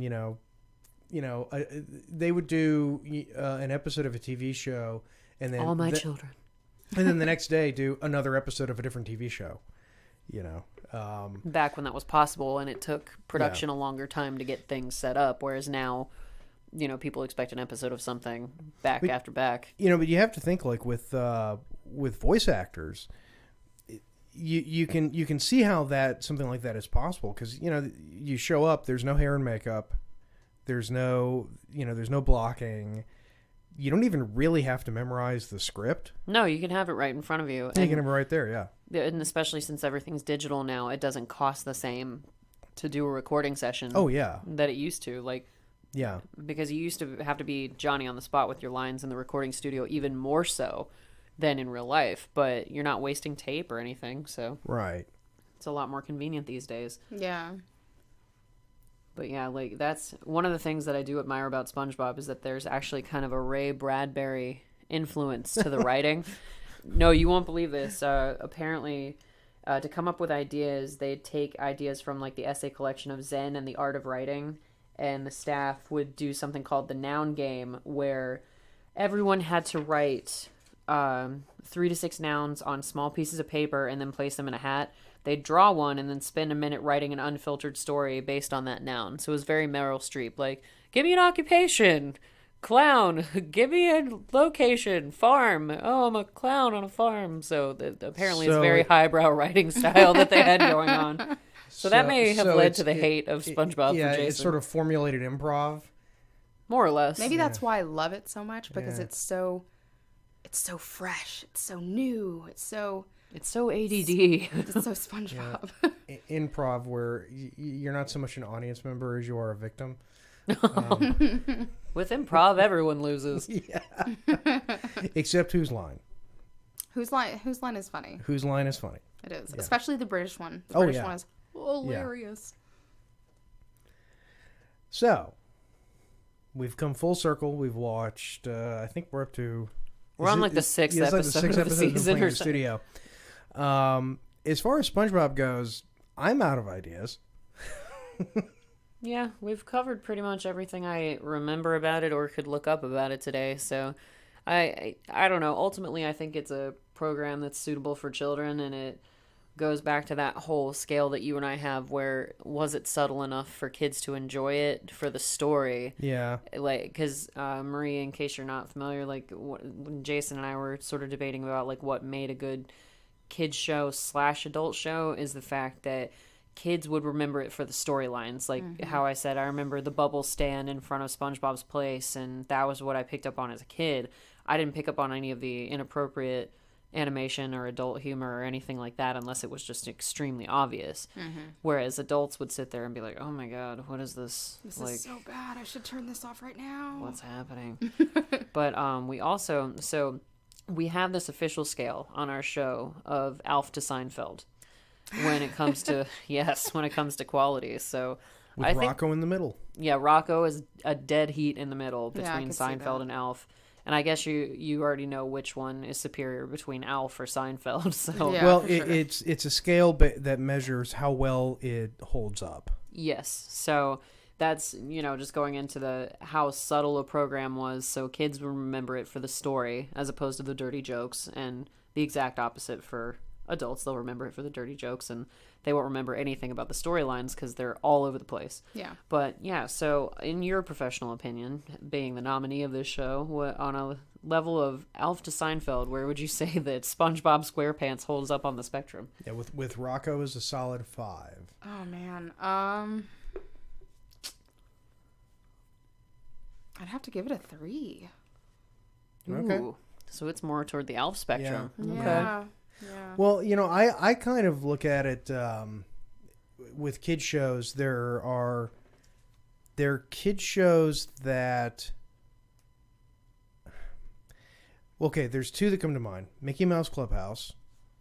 they would do an episode of a TV show, and then All My Children. and then the next day do another episode of a different TV show. Back when that was possible, and it took production a longer time to get things set up, whereas now, people expect an episode of something back after back. But you have to think, like, with voice actors, you can see how something like that is possible, because you show up, there's no hair and makeup, there's no blocking. You don't even really have to memorize the script. No, you can have it right in front of you. You can have it right there, yeah. And especially since everything's digital now, it doesn't cost the same to do a recording session. Oh, yeah. That it used to. Like, yeah. Because you used to have to be Johnny on the spot with your lines in the recording studio, even more so than in real life. But you're not wasting tape or anything, so Right. it's a lot more convenient these days. Yeah. But yeah, like, that's one of the things that I do admire about SpongeBob, is that there's actually kind of a Ray Bradbury influence to the writing. No, you won't believe this. Apparently, to come up with ideas, they take ideas from like the essay collection of Zen and the Art of Writing, and the staff would do something called the noun game, where everyone had to write 3 to 6 nouns on small pieces of paper and then place them in a hat. They'd draw one and then spend a minute writing an unfiltered story based on that noun. So it was very Meryl Streep, like, give me an occupation, clown, give me a location, farm. Oh, I'm a clown on a farm. So apparently it's very highbrow writing style that they had going on. So that may have led to the hate of SpongeBob for Jason. It's sort of formulated improv. More or less. Maybe that's why I love it so much, because it's so fresh, it's so new, it's so ADD. It's so SpongeBob. Improv, where you're not so much an audience member as you are a victim. With improv, everyone loses. Yeah. Except whose line? Whose line is funny. Whose line is funny? It is. Yeah. Especially the British one. The British one is hilarious. So, we've come full circle. We've watched, I think we're up to... We're on like the sixth episode of the season or something. Studio. As far as SpongeBob goes, I'm out of ideas. Yeah, we've covered pretty much everything I remember about it or could look up about it today. So, I don't know. Ultimately, I think it's a program that's suitable for children, and it goes back to that whole scale that you and I have, where was it subtle enough for kids to enjoy it for the story? Yeah. Like, because Marie, in case you're not familiar, like when Jason and I were sort of debating about like what made a good kids show / adult show, is the fact that kids would remember it for the storylines. Like how I said, I remember the bubble stand in front of SpongeBob's place, and that was what I picked up on as a kid. I didn't pick up on any of the inappropriate animation or adult humor or anything like that unless it was just extremely obvious. Whereas adults would sit there and be like, oh my god, what is this? This like, is so bad. I should turn this off right now. What's happening? But we also, so we have this official scale on our show of Alf to Seinfeld when it comes to, when it comes to quality. So With I Rocko think, in the middle. Yeah, Rocko is a dead heat in the middle between I can see Seinfeld that. and Alf. And I guess you already know which one is superior between Alf or Seinfeld. So Yeah, well, for sure. it's a scale that measures how well it holds up. yes, so that's, just going into how subtle a program was, so kids will remember it for the story as opposed to the dirty jokes, and the exact opposite for adults. They'll remember it for the dirty jokes, and they won't remember anything about the storylines because they're all over the place. Yeah. But yeah, so in your professional opinion, being the nominee of this show, on a level of Alf to Seinfeld, where would you say that SpongeBob SquarePants holds up on the spectrum? Yeah, with Rocko is a solid 5. Oh man. I'd have to give it a 3. Okay. Ooh, so it's more toward the Alf spectrum. Yeah. Okay. Yeah. Well, I kind of look at it with kid shows. There are kid shows that. Okay, there's 2 that come to mind: Mickey Mouse Clubhouse,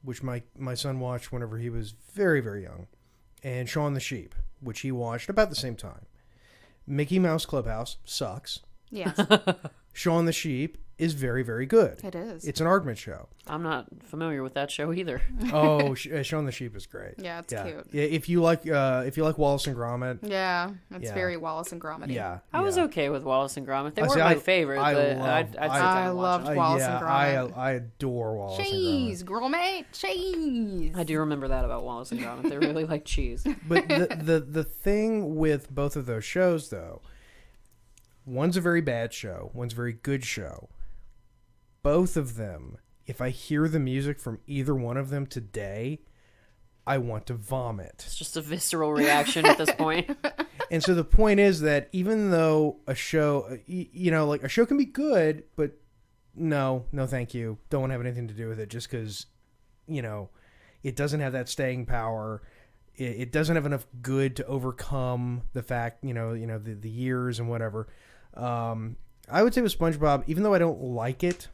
which my son watched whenever he was very, very young, and Shaun the Sheep, which he watched about the same time. Mickey Mouse Clubhouse sucks. Yes. Shaun the Sheep is very, very good. It is. It's an argument show. I'm not familiar with that show either. Oh, Shaun the Sheep is great. Yeah, it's cute. Yeah, if you like Wallace and Gromit. Yeah, it's very Wallace and Gromit. Yeah, I was okay with Wallace and Gromit. They I weren't see, my favorite, but I'd sit down I and watch loved them. Wallace and Gromit. I adore Wallace Cheese, and Gromit, cheese. I do remember that about Wallace and Gromit. They really like cheese. Gromit. But the thing with both of those shows, though, one's a very bad show, one's a very good show. Both of them, if I hear the music from either one of them today, I want to vomit. It's just a visceral reaction at this point. And so the point is that even though a show, like a show can be good, but no, thank you. Don't want to have anything to do with it just because, it doesn't have that staying power. It doesn't have enough good to overcome the fact, the years and whatever. I would say with SpongeBob, even though I don't like it,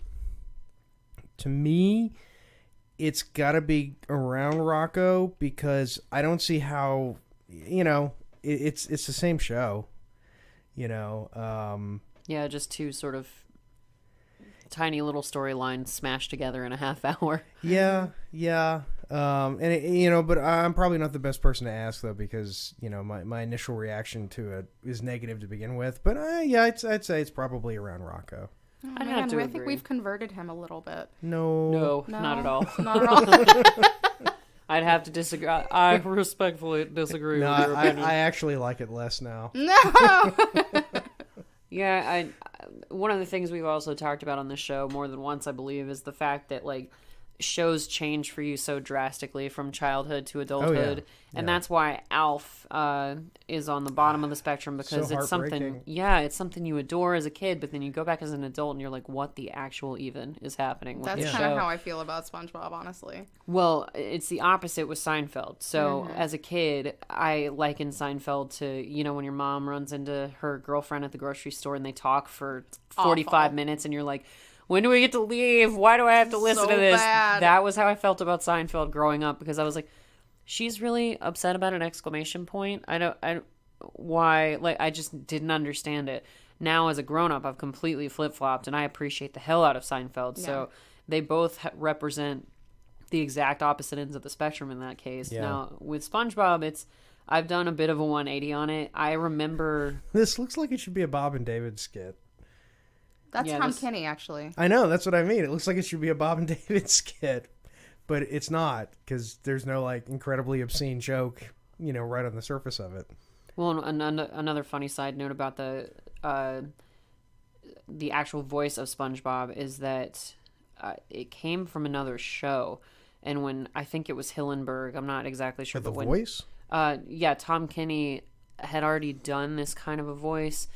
to me, it's got to be around Rocko because I don't see how, it's the same show, Yeah, just 2 sort of tiny little storylines smashed together in a half hour. Yeah. But I'm probably not the best person to ask though, because my initial reaction to it is negative to begin with. But I'd say it's probably around Rocko. Oh, I'd man, have to I agree. think we've converted him a little bit. No, not at all. Not at all. I'd have to disagree. I respectfully disagree No, with your opinion. I actually like it less now. No. Yeah, one of the things we've also talked about on this show more than once, I believe, is the fact that like shows change for you so drastically from childhood to adulthood, and that's why Alf is on the bottom of the spectrum, because So it's something. Yeah, it's something you adore as a kid, but then you go back as an adult and you're like, what the actual even is happening with That's this kind show? of how I feel about SpongeBob, honestly. Well, it's the opposite with Seinfeld. So as a kid, I liken Seinfeld to, when your mom runs into her girlfriend at the grocery store and they talk for 45 minutes and you're like, when do we get to leave? Why do I have to listen So to this? bad. That was how I felt about Seinfeld growing up, because I was like, she's really upset about an exclamation point. Why? Like, I just didn't understand it. Now, as a grown-up, I've completely flip-flopped, and I appreciate the hell out of Seinfeld. Yeah. So they both represent the exact opposite ends of the spectrum in that case. Yeah. Now, with SpongeBob, I've done a bit of a 180 on it. I remember... This looks like it should be a Bob and David skit. That's Tom Kenny, actually. I know, that's what I mean. It looks like it should be a Bob and David skit, but it's not, because there's no, like, incredibly obscene joke, right on the surface of it. Well, another funny side note about the actual voice of SpongeBob is that it came from another show, and when, I think it was Hillenburg, I'm not exactly sure. The voice? Tom Kenny had already done this kind of a voice,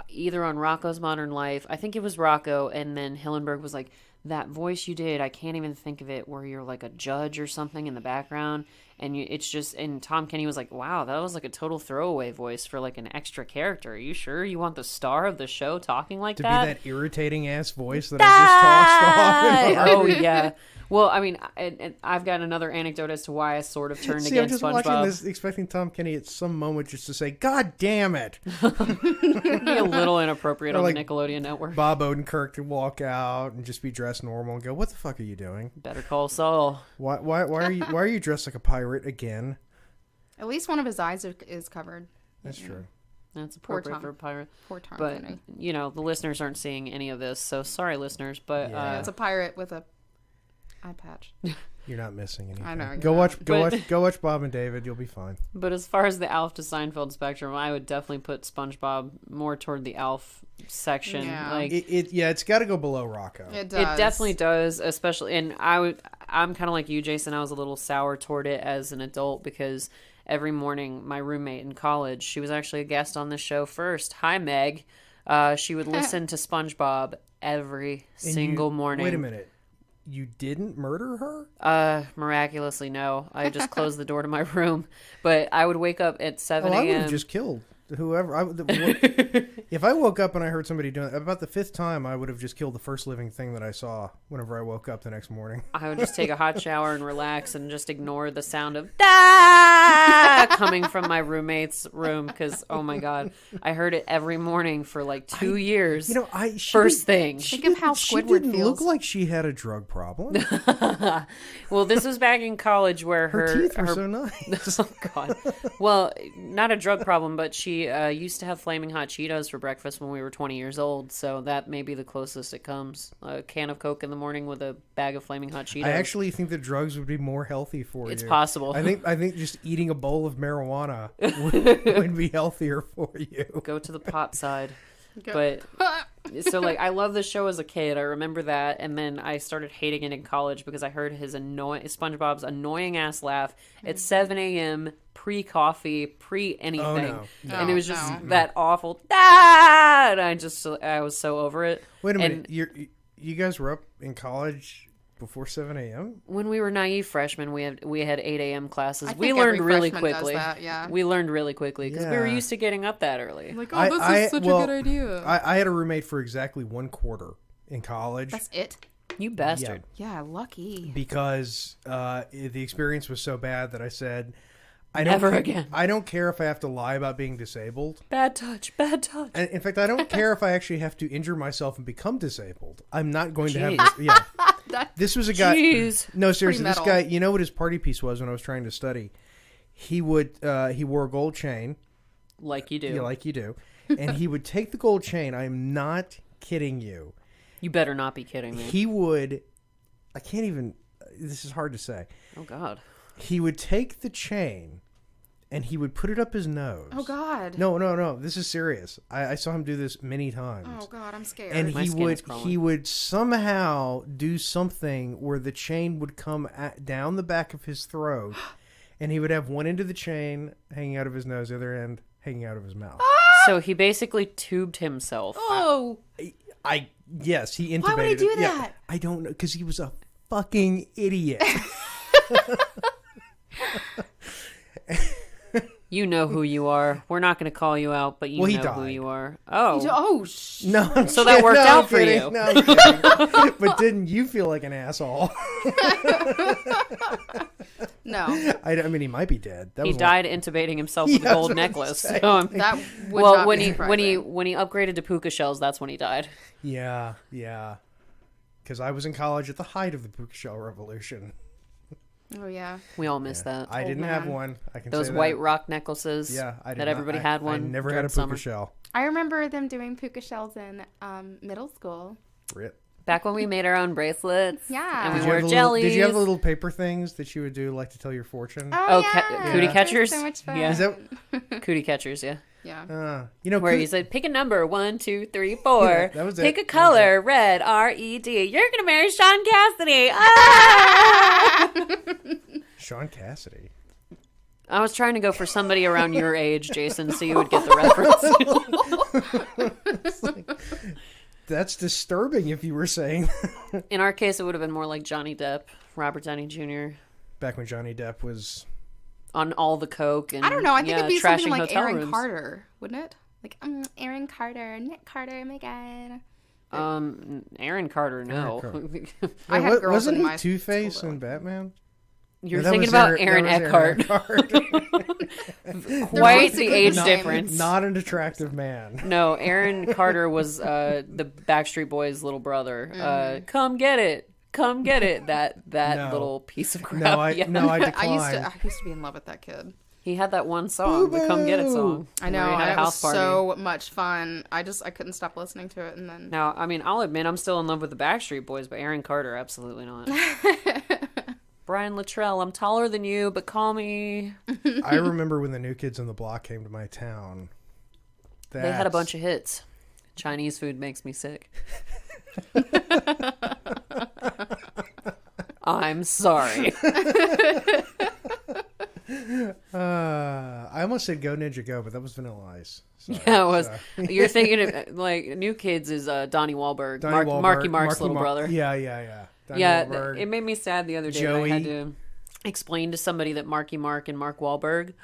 either on Rocko's Modern Life. I think it was Rocko, and then Hillenburg was like, that voice you did, I can't even think of it, where you're like a judge or something in the background, and and Tom Kenny was like, wow, that was like a total throwaway voice for like an extra character. Are you sure you want the star of the show talking like that? To be that irritating ass voice that I just tossed off. Oh yeah. Well, I mean, I've got another anecdote as to why I sort of turned against SpongeBob. I'm just watching this, expecting Tom Kenny at some moment just to say, God damn it! Be a little inappropriate on like the Nickelodeon network. Bob Odenkirk to walk out and just be dressed normal and go, what the fuck are you doing? Better Call Saul. Why are you dressed like a pirate again? At least one of his eyes is covered. That's true. That's appropriate for a pirate. Poor Tom but, Kenny. The listeners aren't seeing any of this, so sorry, listeners. But it's a pirate with a eye patch. You're not missing anything. I know. Go watch Bob and David. You'll be fine. But as far as the Alf to Seinfeld spectrum, I would definitely put SpongeBob more toward the Alf section. Yeah. Like it's got to go below Rocko. It does. It definitely does, especially. And I'm kind of like you, Jason. I was a little sour toward it as an adult because every morning my roommate in college, she was actually a guest on this show first. Hi, Meg. She would listen to SpongeBob every single morning. Wait a minute. You didn't murder her? Miraculously, no. I just closed the door to my room. But I would wake up at 7 a.m. I would have just killed whoever. If I woke up and I heard somebody doing it, about the fifth time, I would have just killed the first living thing that I saw whenever I woke up the next morning. I would just take a hot shower and relax and just ignore the sound of "da" coming from my roommate's room because, oh my God, I heard it every morning for like 2 years. First thing. Think of how she Squidward didn't feels. look like she had a drug problem. Well, this was back in college where her teeth were so nice. Oh God. Well, not a drug problem, but she used to have Flaming Hot Cheetos for breakfast when we were 20 years old, so that may be the closest it comes. A can of Coke in the morning with a bag of Flaming Hot Cheetos. I actually think that drugs would be more healthy for you. It's possible. I think just eating a bowl of marijuana would be healthier for you. Go to the pot side. But so like I love this show as a kid. I remember that, and then I started hating it in college because I heard SpongeBob's annoying ass laugh at 7 a.m. pre-coffee, pre-anything, and it was just that awful. Ah! And I was so over it. Wait a minute, you guys were up in college before 7 a.m.? When we were naive freshmen, we had 8 a.m. classes. We learned really quickly. Yeah. We learned really quickly because we were used to getting up that early. Like, this is such a good idea. I had a roommate for exactly 1 quarter in college. That's it? You bastard. Yeah, lucky. Because the experience was so bad that I said, Never again. I don't care if I have to lie about being disabled. Bad touch. Bad touch. And in fact, I don't care if I actually have to injure myself and become disabled. I'm not going to have this. Yeah. This was a guy. Jeez. No, seriously, this metal. guy. You know what his party piece was when I was trying to study? He would. He wore a gold chain. Like you do. Yeah, like you do. And he would take the gold chain. I am not kidding you. You better not be kidding me. He would. I can't even. This is hard to say. Oh, God. He would take the chain, and he would put it up his nose. Oh, God. No. This is serious. I saw him do this many times. Oh, God, I'm scared. And My skin is crawling. he would somehow do something where the chain would come down the back of his throat, and he would have one end of the chain hanging out of his nose, the other end hanging out of his mouth. So he basically tubed himself. Oh. Yes, he intubated. Why would he do Yeah, that? I don't know, because he was a fucking idiot. You know who you are. We're not going to call you out, but you Well, he know who died. you are. Oh. Oh, No, I'm So that kidding. worked No, out I'm for kidding. you. No, I'm kidding. But didn't you feel like an asshole? no. I mean, he might be dead. That He was died intubating himself with Yeah, a gold that's what I'm necklace. saying. So That would well, not when be he surprising. when he upgraded to puka shells, that's when he died. Yeah. Because I was in college at the height of the puka shell revolution. Oh, yeah. We all miss that. I didn't have man. one. I can Those say white that. rock necklaces. Yeah, I did that not- everybody I- had one. I never during had a puka summer. shell. I remember them doing puka shells in middle school. Rip. Back when we made our own bracelets. Yeah. And we Did you wore have the jellies. Did you have the little paper things that you would do, like to tell your fortune? Oh, yeah. cootie Those are catchers? So much fun. Yeah. Is that? Cootie catchers, yeah. Yeah. You know, Where coo- you said, pick a number, 1, 2, 3, 4. that was it. Pick a That was color, red, R-E-D. You're gonna marry Sean Cassidy. Ah! Sean Cassidy. I was trying to go for somebody around your age, Jason, so you would get the reference. That's disturbing. If you were saying In our case, it would have been more like Johnny Depp, Robert Downey Jr. back when Johnny Depp was. on all the coke and I don't know. I think it'd be trashing something like hotel Aaron rooms. Carter, wouldn't it? Like, Aaron Carter, Nick Carter, oh my God. Aaron Carter, no. I had Wait, girls wasn't in he my Two-Face school, in though. Batman? You're No, that thinking was about Aaron that was Eckhart. Quite the age Not- difference. Not an attractive man. No, Aaron Carter was the Backstreet Boys' little brother. Come get it. Come get it. That No. little piece of crap. No, I Yeah. declined. I used to be in love with that kid. He had that one song, the Come Get It song. I know. where he had a It was house party. so much fun. I couldn't stop listening to it, and then Now, I mean, I'll admit I'm still in love with the Backstreet Boys, but Aaron Carter, absolutely not. Brian Luttrell, I'm taller than you, but call me. I remember when the New Kids on the Block came to my town. They had a bunch of hits. Chinese food makes me sick. I'm sorry. I almost said Go Ninja Go, but that was Vanilla Ice. Sorry. Yeah, it was. You're thinking of, like, New Kids is Donnie Wahlberg, Donnie Wahlberg, Marky Mark's little Mark- brother. Yeah. Donnie Yeah, Wahlberg. it made me sad the other day. Joey. I had to explain to somebody that Marky Mark and Mark Wahlberg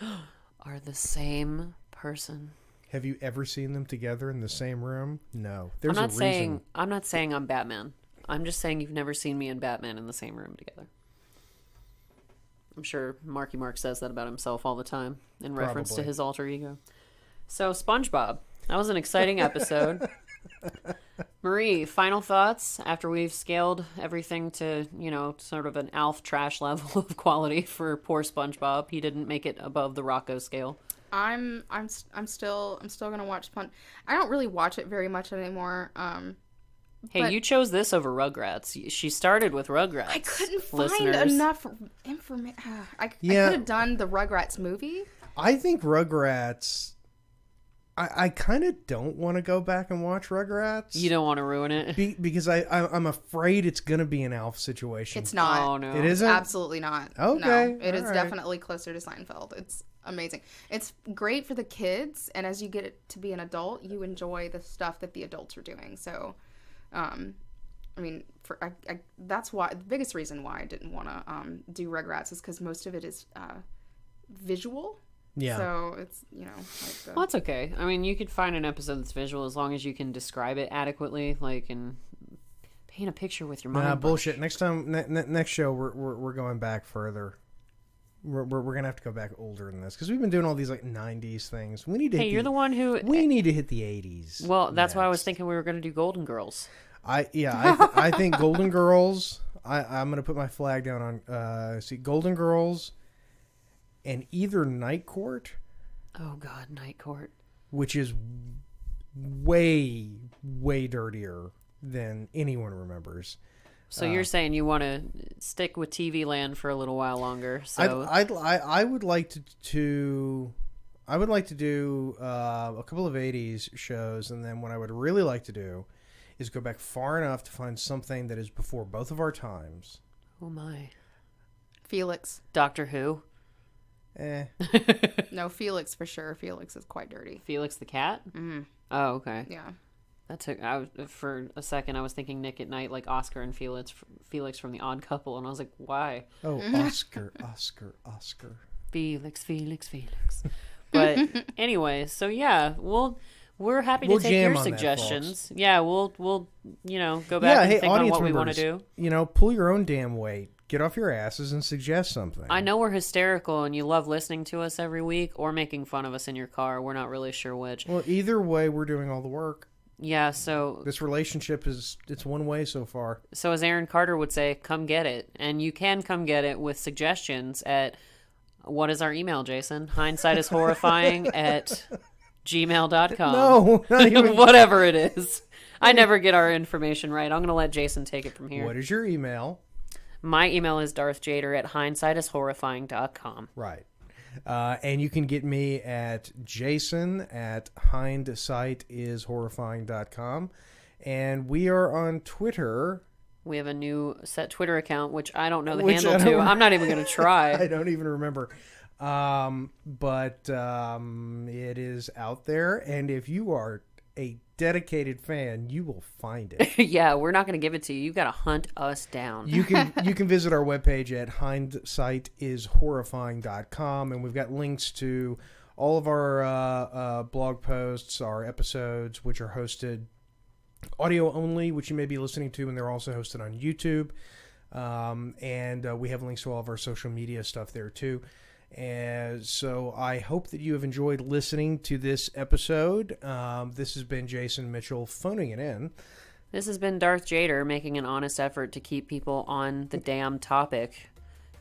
are the same person. Have you ever seen them together in the same room? No. I'm There's not a reason. saying I'm not saying I'm Batman. I'm just saying you've never seen me and Batman in the same room together. I'm sure Marky Mark says that about himself all the time in reference to Probably. his alter ego. So, SpongeBob. That was an exciting episode. Marie, final thoughts after we've scaled everything to, sort of an Alf trash level of quality for poor SpongeBob. He didn't make it above the Rocko scale. I'm still gonna watch Spon. I don't really watch it very much anymore. Hey, But- you chose this over Rugrats. She started with Rugrats. I couldn't find listeners. enough information. I Yeah. could have done the Rugrats movie. I think Rugrats. I kind of don't want to go back and watch Rugrats. You don't want to ruin it. Because I'm afraid it's going to be an Alf situation. It's not. Oh, no. It isn't? Absolutely not. Okay, No, it is all right. definitely closer to Seinfeld. It's amazing. It's great for the kids, and as you get it to be an adult, you enjoy the stuff that the adults are doing. So, I mean, that's why the biggest reason why I didn't want to do Rugrats is because most of it is visual. Yeah. So it's like Well, that's okay. I mean, you could find an episode that's visual as long as you can describe it adequately, like, and paint a picture with your mind. Nah, bullshit. Next time, next show, we're going back further. We're gonna have to go back older than this because we've been doing all these like '90s things. We need to. Hey, you're the one who. We need to hit the '80s. Well, that's why I was next. thinking we were going to do Golden Girls. I think Golden Girls. I'm gonna put my flag down on Golden Girls, and either Night Court. Oh God, Night Court, which is way dirtier than anyone remembers. So you're saying you want to stick with TV Land for a little while longer? So I would like to do a couple of 80s shows, and then what I would really like to do is go back far enough to find something that is before both of our times. Oh my. Felix. Doctor Who? No, Felix for sure. Felix is quite dirty. Felix the cat? Mm-hmm. Oh, okay. Yeah. For a second, I was thinking Nick at Night, like Oscar and Felix from The Odd Couple, and I was like, why? Oh, Oscar. Felix. But anyway, so yeah, we're happy to take your suggestions. Yeah, we'll go back and think on what we want to do. Pull your own damn weight. Get off your asses and suggest something. I know we're hysterical and you love listening to us every week or making fun of us in your car. We're not really sure which. Well, either way, we're doing all the work. Yeah, so... This relationship it's one way so far. So as Aaron Carter would say, come get it. And you can come get it with suggestions at... What is our email, Jason? Hindsightishorrifying at gmail.com. No, not even... Whatever it is. I never get our information right. I'm going to let Jason take it from here. What is your email? My email is darthjader at hindsightishorrifying.com. Right. And you can get me at jason at hindsightishorrifying.com. And we are on Twitter. We have a new set Twitter account, which I don't know the handle to. I'm not even going to try. I don't even remember. But it is out there. And if you are a dedicated fan, you will find it. Yeah, we're not going to give it to you. You've got to hunt us down. You can visit our webpage at hindsightishorrifying.com, and we've got links to all of our blog posts, our episodes, which are hosted audio only, which you may be listening to, and they're also hosted on YouTube. And we have links to all of our social media stuff there too. And so I hope that you have enjoyed listening to this episode. This has been Jason Mitchell phoning it in. This has been Darth Jader making an honest effort to keep people on the damn topic.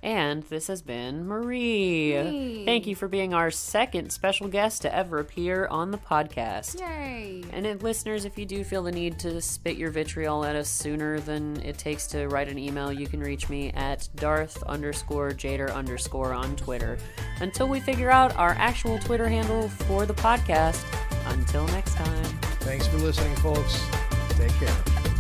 And this has been Marie. Hey. Thank you for being our second special guest to ever appear on the podcast. Yay! And listeners, if you do feel the need to spit your vitriol at us sooner than it takes to write an email, you can reach me at Darth_Jader_ on Twitter. Until we figure out our actual Twitter handle for the podcast, until next time. Thanks for listening, folks. Take care.